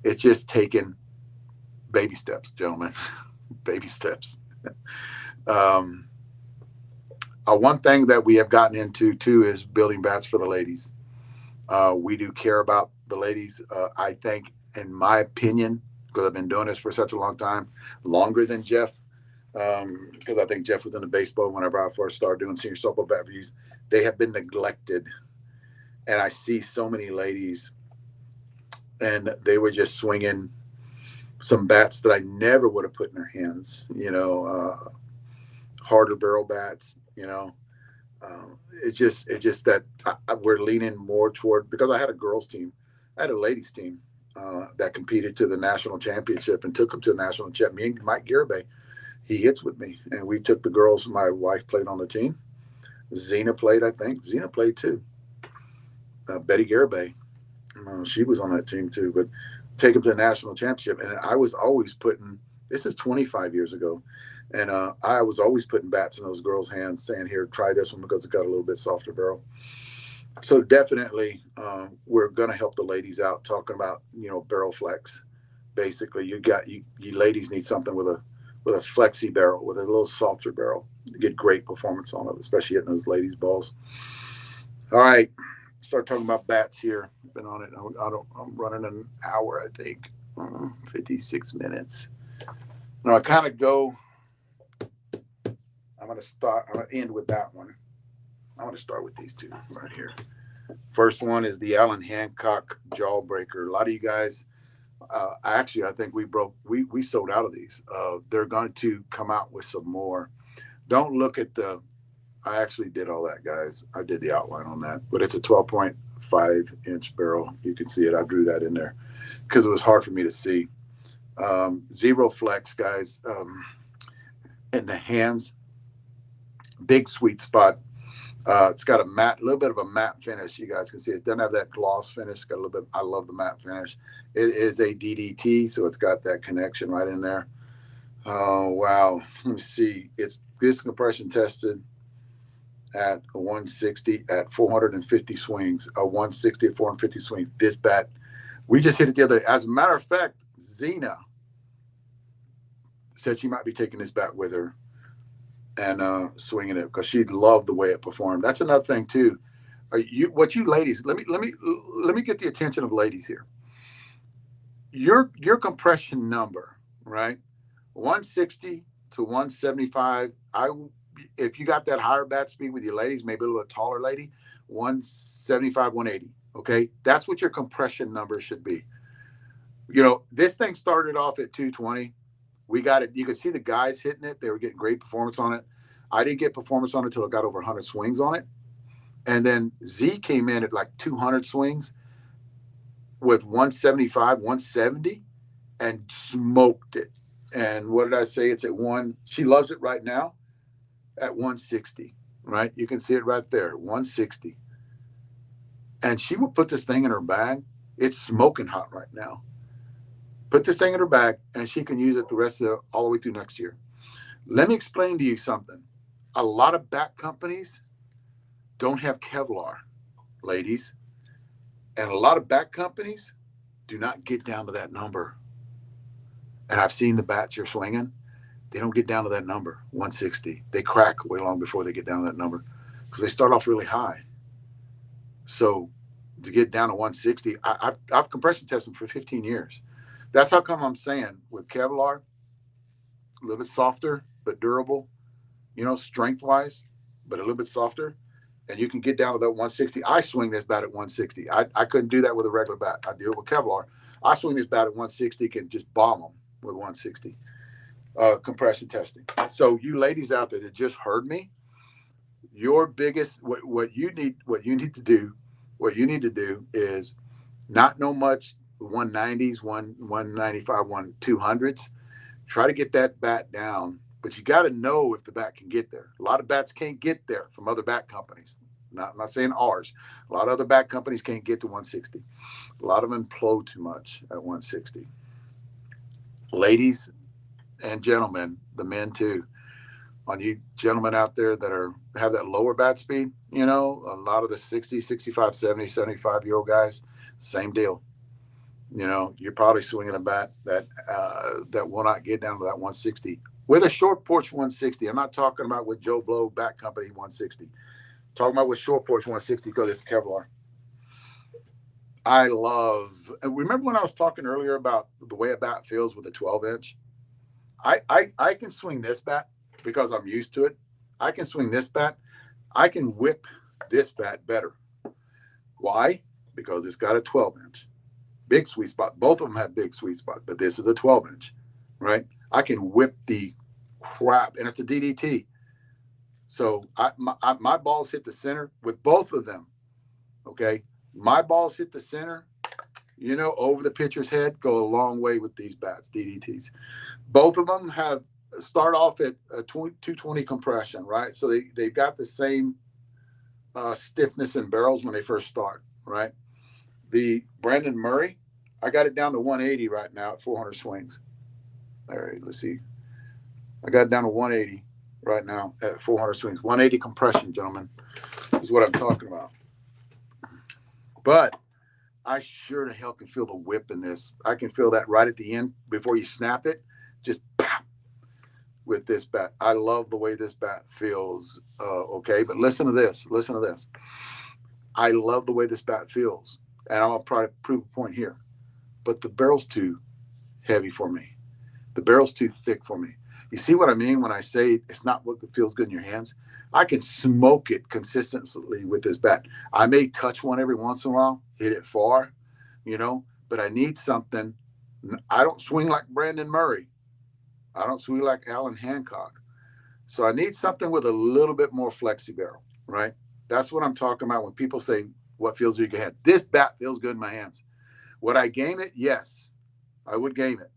It's just taking baby steps, gentlemen. Baby steps. One thing that we have gotten into too is building bats for the ladies. We do care about the ladies. I think, in my opinion, because I've been doing this for such a long time, longer than Jeff, because I think Jeff was in the baseball whenever I first started doing senior softball bat reviews. They have been neglected. And I see so many ladies, and they were just swinging some bats that I never would have put in their hands, harder barrel bats, it's just that we're leaning more toward, because I had a girls team, I had a ladies team that competed to the national championship and took them to the national championship. Me and Mike Garibay, he hits with me, and we took the girls. My wife played on the team. Zena played, I think. Zena played too. Betty Garibay, she was on that team too. But take them to the national championship, and I was always putting. This is 25 years ago. And I was always putting bats in those girls' hands, saying, here, try this one because it got a little bit softer barrel. So definitely we're going to help the ladies out, talking about, barrel flex. Basically, you ladies need something with a flexi barrel, with a little softer barrel to get great performance on it, especially hitting those ladies' balls. All right, start talking about bats here. I've been on it. I'm running an hour, I think, 56 minutes. Now I kind of go. I'm going to end with that one. I'm going to start with these two right here. First one is the Allen Hancock Jawbreaker. A lot of you guys, I think we sold out of these. They're going to come out with some more. Don't look at I actually did all that, guys. I did the outline on that, but it's a 12.5-inch barrel. You can see it. I drew that in there because it was hard for me to see. Zero flex, guys, in the hands. Big sweet spot. It's got a little bit of a matte finish. You guys can see it doesn't have that gloss finish. It's got a little bit. I love the matte finish. It is a DDT, so it's got that connection right in there. Oh wow! Let me see. It's this compression tested at 160 at 450 swings. 160 at 450 swings. This bat, we just hit it the other day. As a matter of fact, Zena said she might be taking this bat with her and swinging it because she loved the way it performed. That's another thing too. You ladies, let me get the attention of ladies here. Your compression number, right? 160 to 175. If you got that higher bat speed with your ladies, maybe a little taller lady, 175, 180. Okay, that's what your compression number should be. This thing started off at 220. We got it. You could see the guys hitting it. They were getting great performance on it. I didn't get performance on it until it got over 100 swings on it. And then Z came in at like 200 swings with 175, 170 and smoked it. And what did I say? It's at she loves it right now at 160, right? You can see it right there, 160. And she will put this thing in her bag. It's smoking hot right now. Put this thing in her bag, and she can use it all the way through next year. Let me explain to you something. A lot of bat companies don't have Kevlar, ladies. And a lot of bat companies do not get down to that number. And I've seen the bats you're swinging. They don't get down to that number, 160. They crack way long before they get down to that number because they start off really high. So to get down to 160, I've compression tested them for 15 years. That's how come I'm saying with Kevlar, a little bit softer but durable, strength-wise, but a little bit softer, and you can get down to that 160. I swing this bat at 160. I couldn't do that with a regular bat. I do it with Kevlar. I swing this bat at 160, can just bomb them with 160 compression testing. So you ladies out there that just heard me, your biggest what you need to do is not know much 190s, 195, 200s. Try to get that bat down, but you got to know if the bat can get there. A lot of bats can't get there from other bat companies. I'm not saying ours. A lot of other bat companies can't get to 160. A lot of them implode too much at 160. Ladies and gentlemen, the men too, on you gentlemen out there that have that lower bat speed, a lot of the 60, 65, 70, 75-year-old guys, same deal. You're probably swinging a bat that will not get down to that 160 with a short porch 160. I'm not talking about with Joe Blow Bat Company 160. I'm talking about with short porch 160 because it's Kevlar. I love, and remember when I was talking earlier about the way a bat feels with a 12-inch? I can swing this bat because I'm used to it. I can swing this bat. I can whip this bat better. Why? Because it's got a 12-inch. Big sweet spot. Both of them have big sweet spot, but this is a 12-inch, right? I can whip the crap, and it's a DDT. So my balls hit the center with both of them, okay? My balls hit the center, over the pitcher's head, go a long way with these bats, DDTs. Both of them start off at a 220 compression, right? So they've got the same stiffness in barrels when they first start, right? The Brandon Murray, I got it down to 180 right now at 400 swings. All right, let's see. I got it down to 180 right now at 400 swings. 180 compression, gentlemen, is what I'm talking about. But I sure to hell can feel the whip in this. I can feel that right at the end before you snap it, just pop with this bat. I love the way this bat feels. Okay, but listen to this. Listen to this. I love the way this bat feels, and I'll probably prove a point here. But the barrel's too heavy for me. The barrel's too thick for me. You see what I mean when I say it's not what feels good in your hands? I can smoke it consistently with this bat. I may touch one every once in a while, hit it far, but I need something. I don't swing like Brandon Murray. I don't swing like Alan Hancock. So I need something with a little bit more flexi barrel, right? That's what I'm talking about when people say what feels good in your hand. This bat feels good in my hands. Would I game it? Yes, I would game it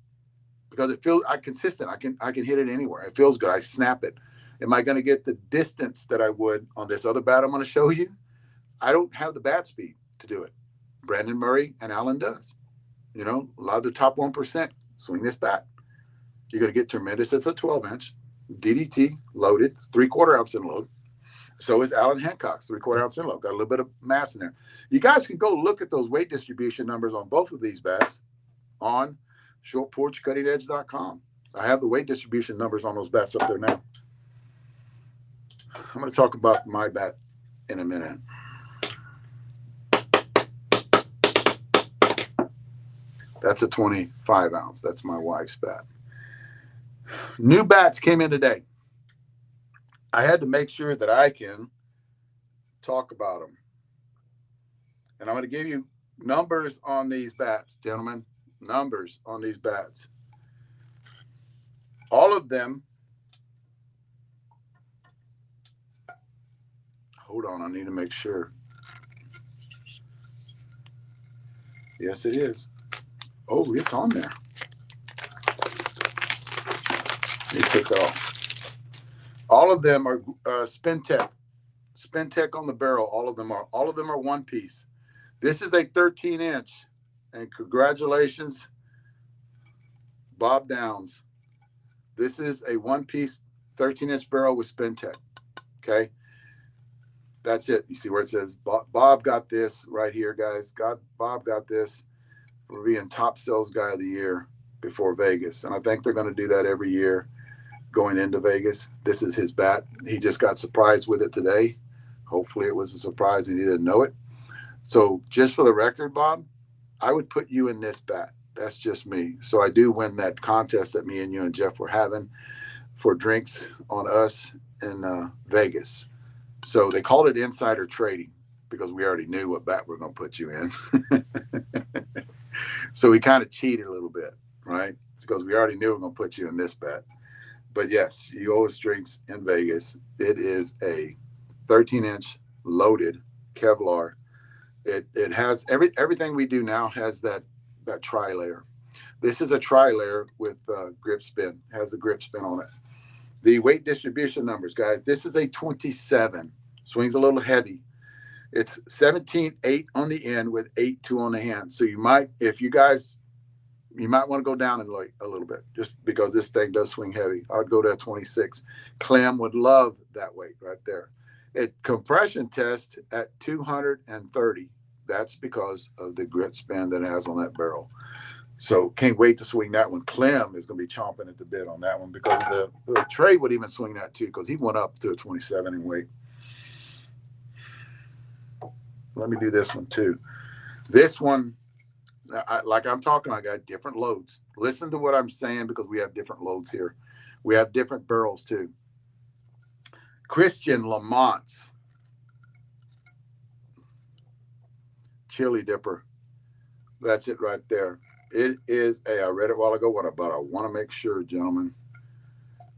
because it feels consistent. I can hit it anywhere. It feels good. I snap it. Am I going to get the distance that I would on this other bat I'm going to show you? I don't have the bat speed to do it. Brandon Murray and Allen does. A lot of the top 1% swing this bat. You're going to get tremendous. It's a 12-inch DDT loaded, 3/4 ounce in load. So is Alan Hancock's 3/4 ounce in load. Got a little bit of mass in there. You guys can go look at those weight distribution numbers on both of these bats on shortporchcuttingedge.com. I have the weight distribution numbers on those bats up there now. I'm going to talk about my bat in a minute. That's a 25 ounce. That's my wife's bat. New bats came in today. I had to make sure that I can talk about them. And I'm going to give you numbers on these bats, gentlemen. Numbers on these bats. All of them. Hold on, I need to make sure. Yes, it is. Oh, it's on there. Let me take that off. All of them are Spin-Tech. Spin-Tech on the barrel. All of them are one piece. This is a 13-inch, and congratulations, Bob Downs. This is a one-piece 13-inch barrel with Spin-Tech. Okay. That's it. You see where it says Bob got this right here, guys. Bob got this for being top sales guy of the year before Vegas. And I think they're going to do that every year going into Vegas. This is his bat. He just got surprised with it today. Hopefully it was a surprise and he didn't know it. So just for the record, Bob, I would put you in this bat. That's just me. So I do win that contest that me and you and Jeff were having for drinks on us in Vegas. So they called it insider trading because we already knew what bat we're going to put you in. So we kind of cheated a little bit, right? Because we already knew we were going to put you in this bat. But yes, you owe us drinks in Vegas. It is a 13-inch loaded Kevlar. It has everything we do now has that tri-layer. This is a tri-layer with grip spin. Has a grip spin on it. The weight distribution numbers, guys. This is a 27. Swings a little heavy. It's 17.8 on the end with 8.2 on the hand. So you might, you might want to go down and a little bit just because this thing does swing heavy. I would go to a 26. Clem would love that weight right there. It compression test at 230. That's because of the grip span that it has on that barrel. So can't wait to swing that one. Clem is going to be chomping at the bit on that one because the Trey would even swing that too because he went up to a 27 in weight. Let me do this one too. This one, like I'm talking, I got different loads. Listen to what I'm saying because we have different loads here. We have different barrels too. Christian Lamont's Chili Dipper. That's it right there. It is a, I read it a while ago, but I want to make sure, gentlemen.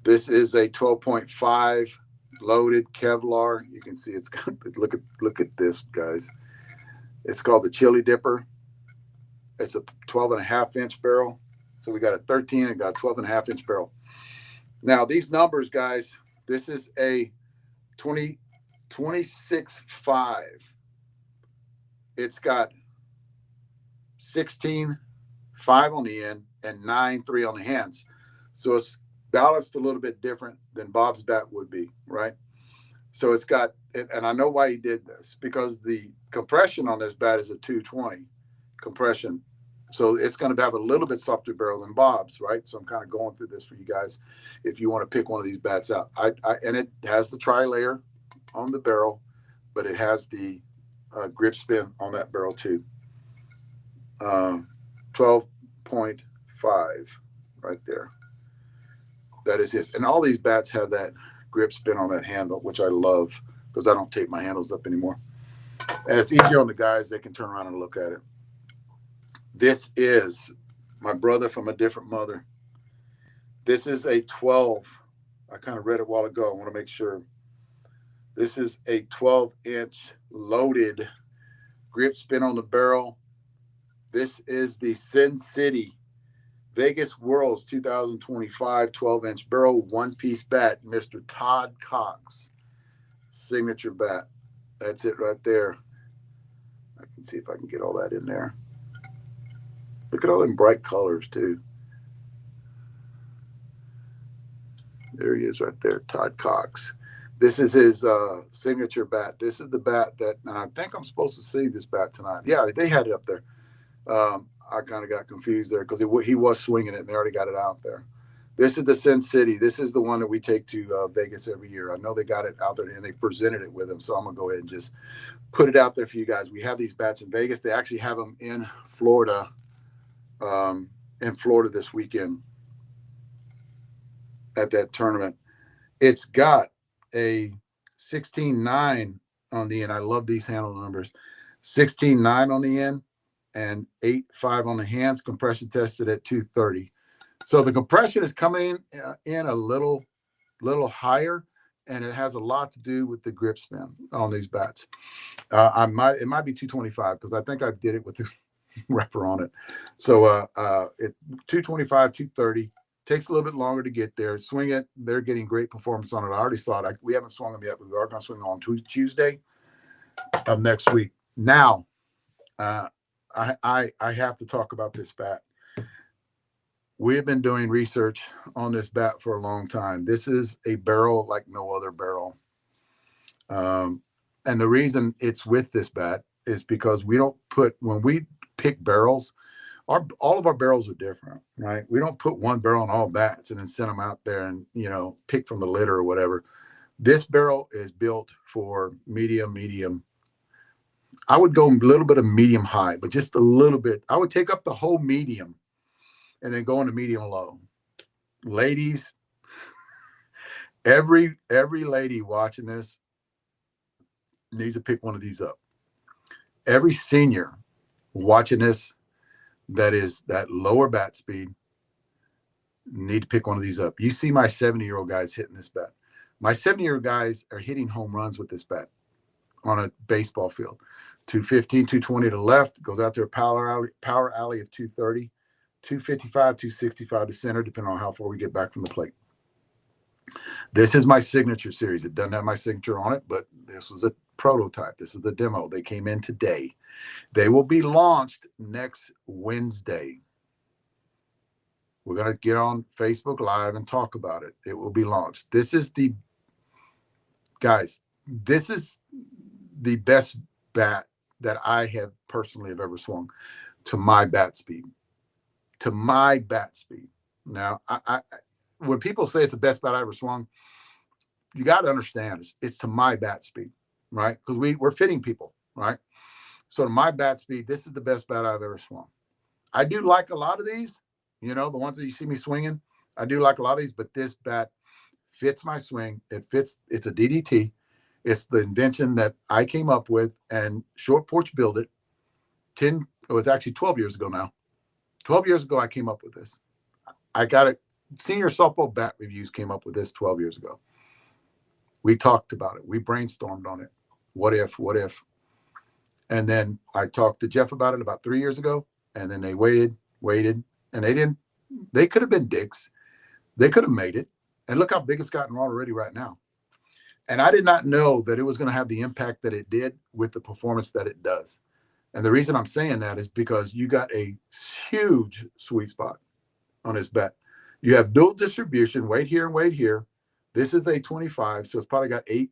This is a 12.5 loaded Kevlar. You can see it's got, look at this, guys. It's called the Chili Dipper. It's a 12.5-inch barrel. So we got a 13 and got a 12.5-inch barrel. Now these numbers, guys, this is a 26.5. It's got 16.5 on the end and 9.3 on the hands. So it's balanced a little bit different than Bob's bat would be, right? So it's got, and I know why he did this, because the compression on this bat is a 220 compression. So it's going to have a little bit softer barrel than Bob's, right? So I'm kind of going through this for you guys if you want to pick one of these bats out. And it has the tri-layer on the barrel, but it has the grip spin on that barrel too. 12.5 right there. That is his. And all these bats have that grip spin on that handle, which I love because I don't tape my handles up anymore. And it's easier on the guys. They can turn around and look at it. This is my brother from a different mother. This is a 12. I kind of read it a while ago. I want to make sure. This is a 12-inch loaded grip spin on the barrel. This is the Sin City Vegas Worlds 2025 12-inch barrel one-piece bat, Mr. Todd Cox signature bat. That's it right there. I can see if I can get all that in there. Look at all them bright colors too. There he is right there, Todd Cox. This is his signature bat. This is the bat that, and I think I'm supposed to see this bat tonight. Yeah, they had it up there. I kind of got confused there because he was swinging it and they already got it out there. This is the Sin City. This is the one that we take to Vegas every year. I know they got it out there and they presented it with them. So I'm going to go ahead and just put it out there for you guys. We have these bats in Vegas. They actually have them in Florida, this weekend at that tournament. It's got a 16.9 on the end. I love these handle numbers. 16.9 on the end and 8.5 on the hands. Compression tested at 230. So the compression is coming in a little higher, and it has a lot to do with the grip spin on these bats. It might be 225 because I think I did it with the wrapper on it. So it 225, 230. Takes a little bit longer to get there. Swing it. They're getting great performance on it. I already saw it. We haven't swung them yet, but we are going to swing on Tuesday of next week. Now, I have to talk about this bat. We've been doing research on this bat for a long time. This is a barrel like no other barrel. And the reason it's with this bat is because when we pick barrels, all of our barrels are different, right? We don't put one barrel on all bats and then send them out there and, pick from the litter or whatever. This barrel is built for medium. I would go a little bit of medium high, but just a little bit. I would take up the whole medium and then go into medium low. Ladies, every lady watching this needs to pick one of these up. Every senior watching this that is that lower bat speed need to pick one of these up. You see my 70-year-old guys hitting this bat. My 70-year-old guys are hitting home runs with this bat on a baseball field. 215, 220 to left, goes out there power alley of 230, 255, 265 to center, depending on how far we get back from the plate. This is my signature series. It doesn't have my signature on it, but this was a prototype. This is the demo. They came in today. They will be launched next Wednesday. We're going to get on Facebook Live and talk about it. It will be launched. This is the best bat that I have personally ever swung to my bat speed. Now, I when people say it's the best bat I ever swung, you got to understand it's to my bat speed, right? Because we're fitting people, right? So to my bat speed, this is the best bat I've ever swung. I do like a lot of these, the ones that you see me swinging. I do like a lot of these, but this bat fits my swing. It fits. It's a DDT. It's the invention that I came up with, and Short Porch built it. It was actually 12 years ago now. 12 years ago, I came up with this. I got it. Senior Softball Bat Reviews came up with this 12 years ago. We talked about it. We brainstormed on it. What if? And then I talked to Jeff about it about 3 years ago. And then they waited, and they could have been dicks. They could have made it. And look how big it's gotten already right now. And I did not know that it was going to have the impact that it did with the performance that it does. And the reason I'm saying that is because you got a huge sweet spot on this bat. You have dual distribution, weight here and weight here. This is a 25, so it's probably got 8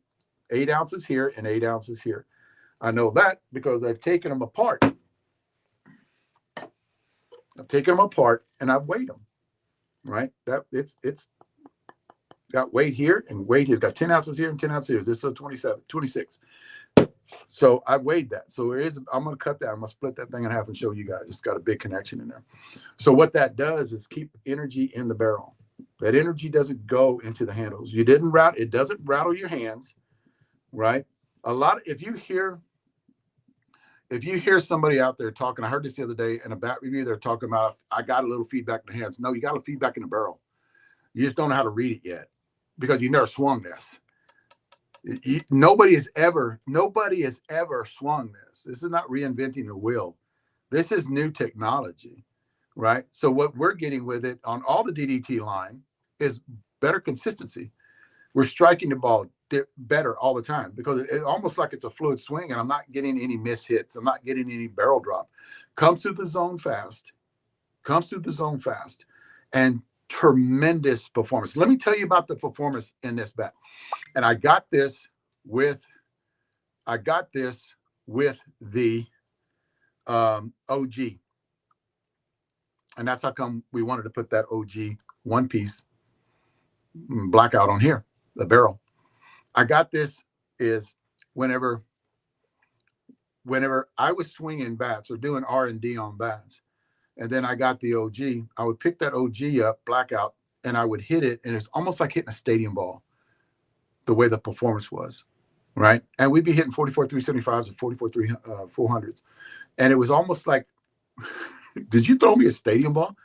ounces here and 8 ounces here. I know that because I've taken them apart. I've taken them apart and I've weighed them, right? That it's got weight here and weight here. It's got 10 ounces here and 10 ounces here. This is a 26. So I weighed that. So I'm going to cut that. I'm going to split that thing in half and show you guys. It's got a big connection in there. So what that does is keep energy in the barrel. That energy doesn't go into the handles. It doesn't rattle your hands, right? If you hear somebody out there talking, I heard this the other day in a bat review, they're talking about, I got a little feedback in the hands. No, you got a feedback in the barrel. You just don't know how to read it yet because you never swung this. Nobody has ever swung this. This is not reinventing the wheel. This is new technology, right? So what we're getting with it on all the DDT line is better consistency. We're striking the ball better all the time because it's almost like it's a fluid swing, and I'm not getting any miss hits. I'm not getting any barrel drop. Comes through the zone fast, and tremendous performance. Let me tell you about the performance in this bat. And I got this with the OG. And that's how come we wanted to put that OG one piece blackout on here, the barrel. I got this is whenever I was swinging bats or doing R&D on bats, and then I got the OG, I would pick that OG up, blackout, and I would hit it, and it's almost like hitting a stadium ball, the way the performance was, right? And we'd be hitting 44 375s and 44 400s. And it was almost like, did you throw me a stadium ball?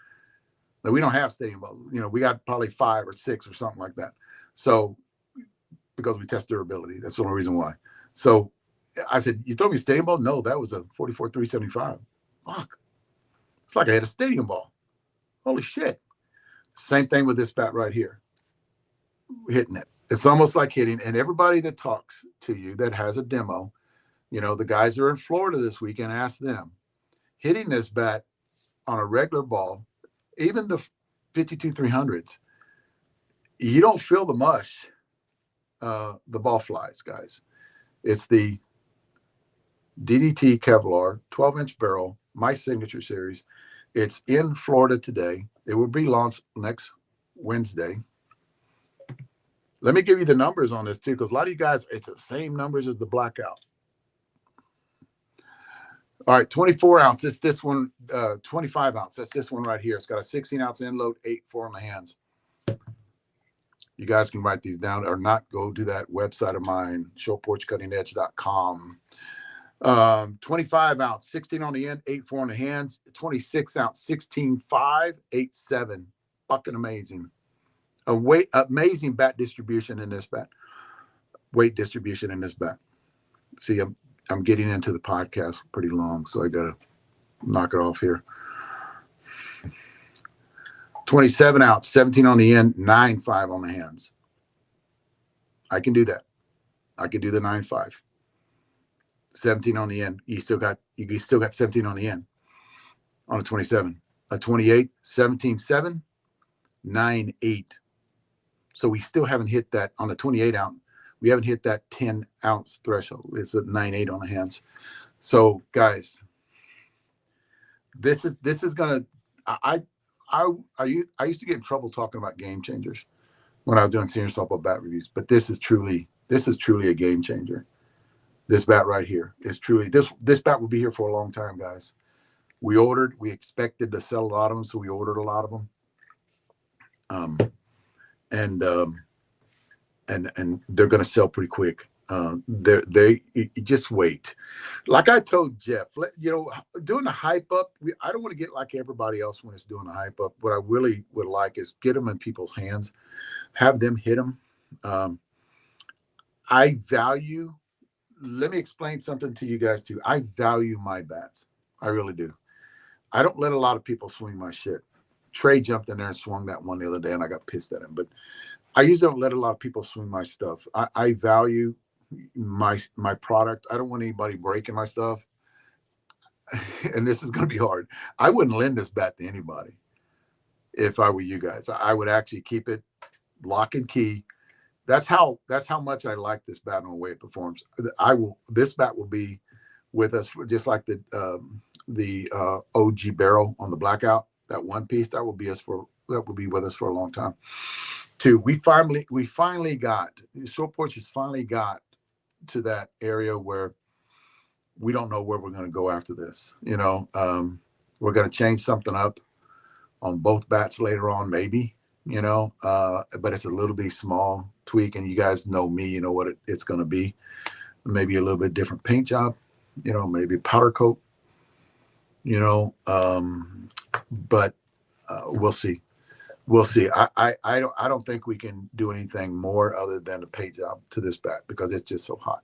Like, we don't have stadium balls. We got probably 5 or 6 or something like that. So, because we test durability, that's the only reason why. So I said, you throw me a stadium ball? No, that was a 44 375. Fuck. It's like I had a stadium ball. Holy shit. Same thing with this bat right here. Hitting it. It's almost like hitting, and everybody that talks to you that has a demo, the guys are in Florida this weekend, ask them. Hitting this bat on a regular ball, even the 52 300s, you don't feel the mush. The ball flies, guys. It's the DDT Kevlar 12-inch barrel, my signature series. It's in Florida today. It will be launched next Wednesday. Let me give you the numbers on this too, because a lot of you guys, it's the same numbers as the blackout. All right, 24 ounce. It's this one, 25 ounce. That's this one right here. It's got a 16-ounce end load, 8.4 on the hands. You guys can write these down or not. Go to that website of mine, showporchcuttingedge.com. 25 ounce, 16 on the end, 8.4 on the hands. 26 ounce, 16.5, 8.7. Fucking amazing. Amazing bat distribution in this bat. Weight distribution in this bat. See, I'm getting into the podcast pretty long, so I gotta knock it off here. 27 ounce, 17 on the end, 9.5 on the hands. I can do that. I can do the 9.5. 17 on the end. You still got 17 on the end on a 27. A 28, 17.7, 9.8. So we still haven't hit that on the 28 ounce. We haven't hit that 10 ounce threshold. It's a 9.8 on the hands. So guys, this is gonna. I used to get in trouble talking about game changers when I was doing senior softball bat reviews, but this is truly a game changer. This bat right here is truly, this bat will be here for a long time, guys. We expected to sell a lot of them, so we ordered a lot of them. And they're going to sell pretty quick. They just wait. Like I told Jeff, doing the hype up, I don't want to get like everybody else when it's doing the hype up. What I really would like is get them in people's hands, have them hit them. I value, let me explain something to you guys too. I value my bats. I really do. I don't let a lot of people swing my shit. Trey jumped in there and swung that one the other day, and I got pissed at him. But I usually don't let a lot of people swing my stuff. I value my product. I don't want anybody breaking my stuff. And this is going to be hard. I wouldn't lend this bat to anybody if I were you guys. I would actually keep it lock and key. That's how much I like this bat and the way it performs. This bat will be with us for just like the OG barrel on the blackout. That one piece that will be with us for a long time. Two, we finally got, Short Porch has finally got to that area where we don't know where we're going to go after this. We're going to change something up on both bats later on, maybe, but it's a little bit small tweak, and you guys know me, you know what it's going to be. Maybe a little bit different paint job, maybe powder coat, but we'll see. We'll see. I don't think we can do anything more other than a paint job to this bat because it's just so hot.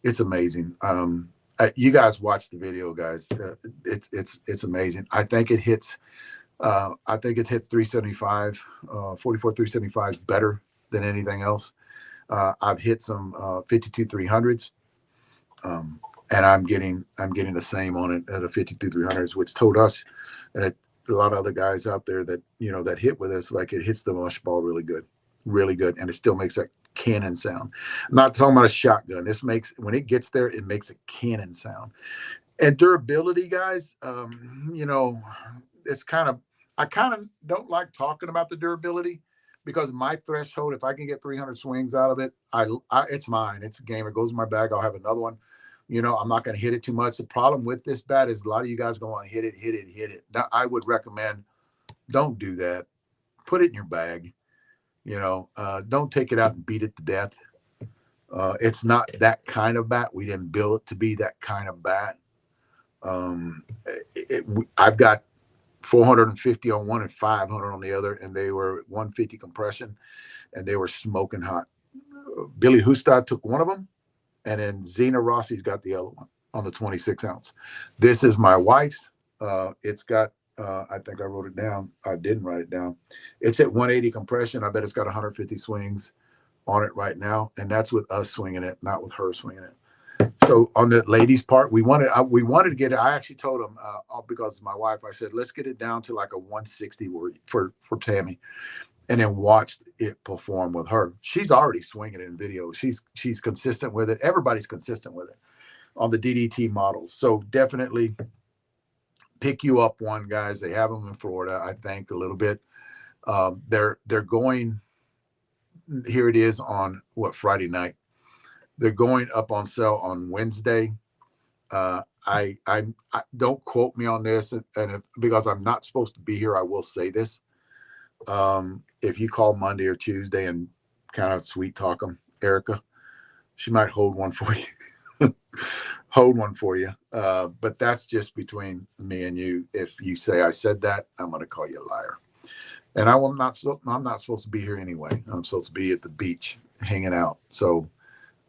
It's amazing. You guys watch the video, guys. It's amazing. I think it hits 375, 44 375 is better than anything else. I've hit some 52 300s, and I'm getting the same on it at a 52 300s, which told us that a lot of other guys out there that that hit with us, like it hits the mush ball really good, and it still makes that cannon sound. I'm not talking about a shotgun. This makes, when it gets there, it makes a cannon sound. And durability, guys, it's I kind of don't like talking about the durability because my threshold, if I can get 300 swings out of it, it's mine. It's a game. It goes in my bag. I'll have another one. I'm not going to hit it too much. The problem with this bat is a lot of you guys go on hit it. Now, I would recommend don't do that. Put it in your bag. Don't take it out and beat it to death. It's not that kind of bat. We didn't build it to be that kind of bat. I've got 450 on one and 500 on the other, and they were 150 compression, and they were smoking hot. Billy Hustad took one of them, and then Zena Rossi's got the other one on the 26 ounce. This is my wife's. It's got, I think I wrote it down. I didn't write it down. It's at 180 compression. I bet it's got 150 swings on it right now, and that's with us swinging it, not with her swinging it. So on the ladies' part, we wanted to get it. I actually told them because my wife, I said, let's get it down to like a 160 for Tammy, and then watch it perform with her. She's already swinging it in video. She's consistent with it. Everybody's consistent with it on the DDT models. So definitely pick you up one, guys. They have them in Florida, I think, a little bit. They're going. Here it is on Friday night. They're going up on sale on Wednesday. I don't quote me on this, and because I'm not supposed to be here, I will say this. If you call Monday or Tuesday and kind of sweet talk them, Erica, she might hold one for you. But that's just between me and you. If you say I said that, I'm going to call you a liar. And I'm not supposed to be here anyway. I'm supposed to be at the beach hanging out. So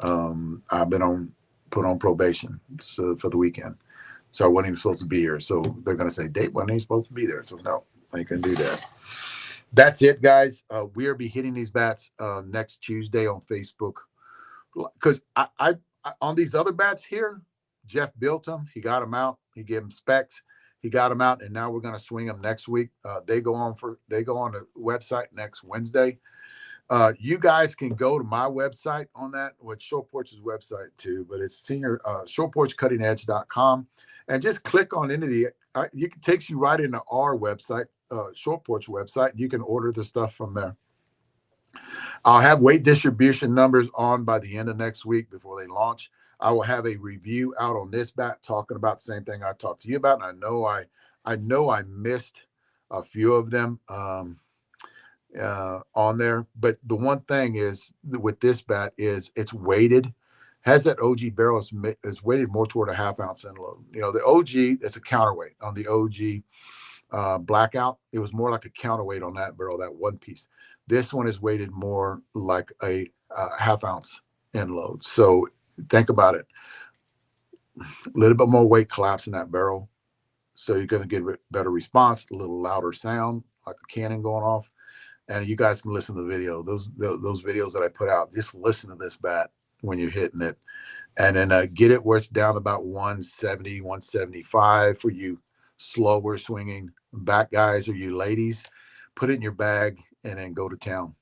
I've been put on probation for the weekend. So I wasn't even supposed to be here. So they're going to say, Dave, wasn't even supposed to be there. So no, I ain't going to do that. That's it, guys. We'll be hitting these bats next Tuesday on Facebook. Because I on these other bats here, Jeff built them. He got them out. He gave them specs. He got them out, and now we're going to swing them next week. They go on the website next Wednesday. You guys can go to my website on that, with Short Porch's website too, but it's shortporchcuttingedge.com, and just click on into the. It takes you right into our website, Short Porch website. You can order the stuff from there. I'll have weight distribution numbers on by the end of next week before they launch. I will have a review out on this bat talking about the same thing I talked to you about. And I know I missed a few of them on there. But the one thing is with this bat is it's weighted, has that OG barrel is weighted more toward a half ounce end load. You know, the OG, it's a counterweight on the OG blackout. It was more like a counterweight on that barrel, that one piece. This one is weighted more like a half ounce end load. So think about it. A little bit more weight collapse in that barrel. So you're going to get a better response, a little louder sound, like a cannon going off. And you guys can listen to the video. Those videos that I put out, just listen to this bat when you're hitting it. And then get it where it's down about 170, 175 for you slower swinging back guys or you ladies. Put it in your bag and then go to town.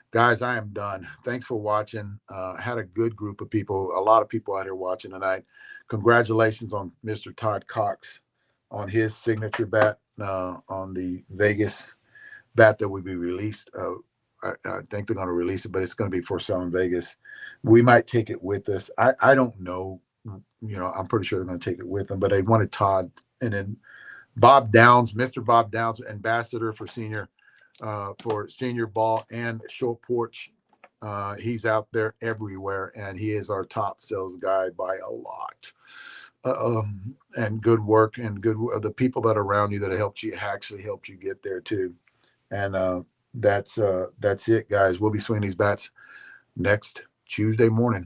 Guys, I am done. Thanks for watching. Had a good group of people, a lot of people out here watching tonight. Congratulations on Mr. Todd Cox on his signature bat on the Vegas bat that will be released. I think they're going to release it, but it's going to be for sale in Vegas. We might take it with us. I don't know. You know, I'm pretty sure they're going to take it with them, but they wanted Todd. And then Bob Downs, Mr. Bob Downs, ambassador for senior ball and short porch. He's out there everywhere, and he is our top sales guy by a lot. And good work and good the people that are around you that have helped you actually helped you get there too. And that's it, guys. We'll be swinging these bats next Tuesday morning.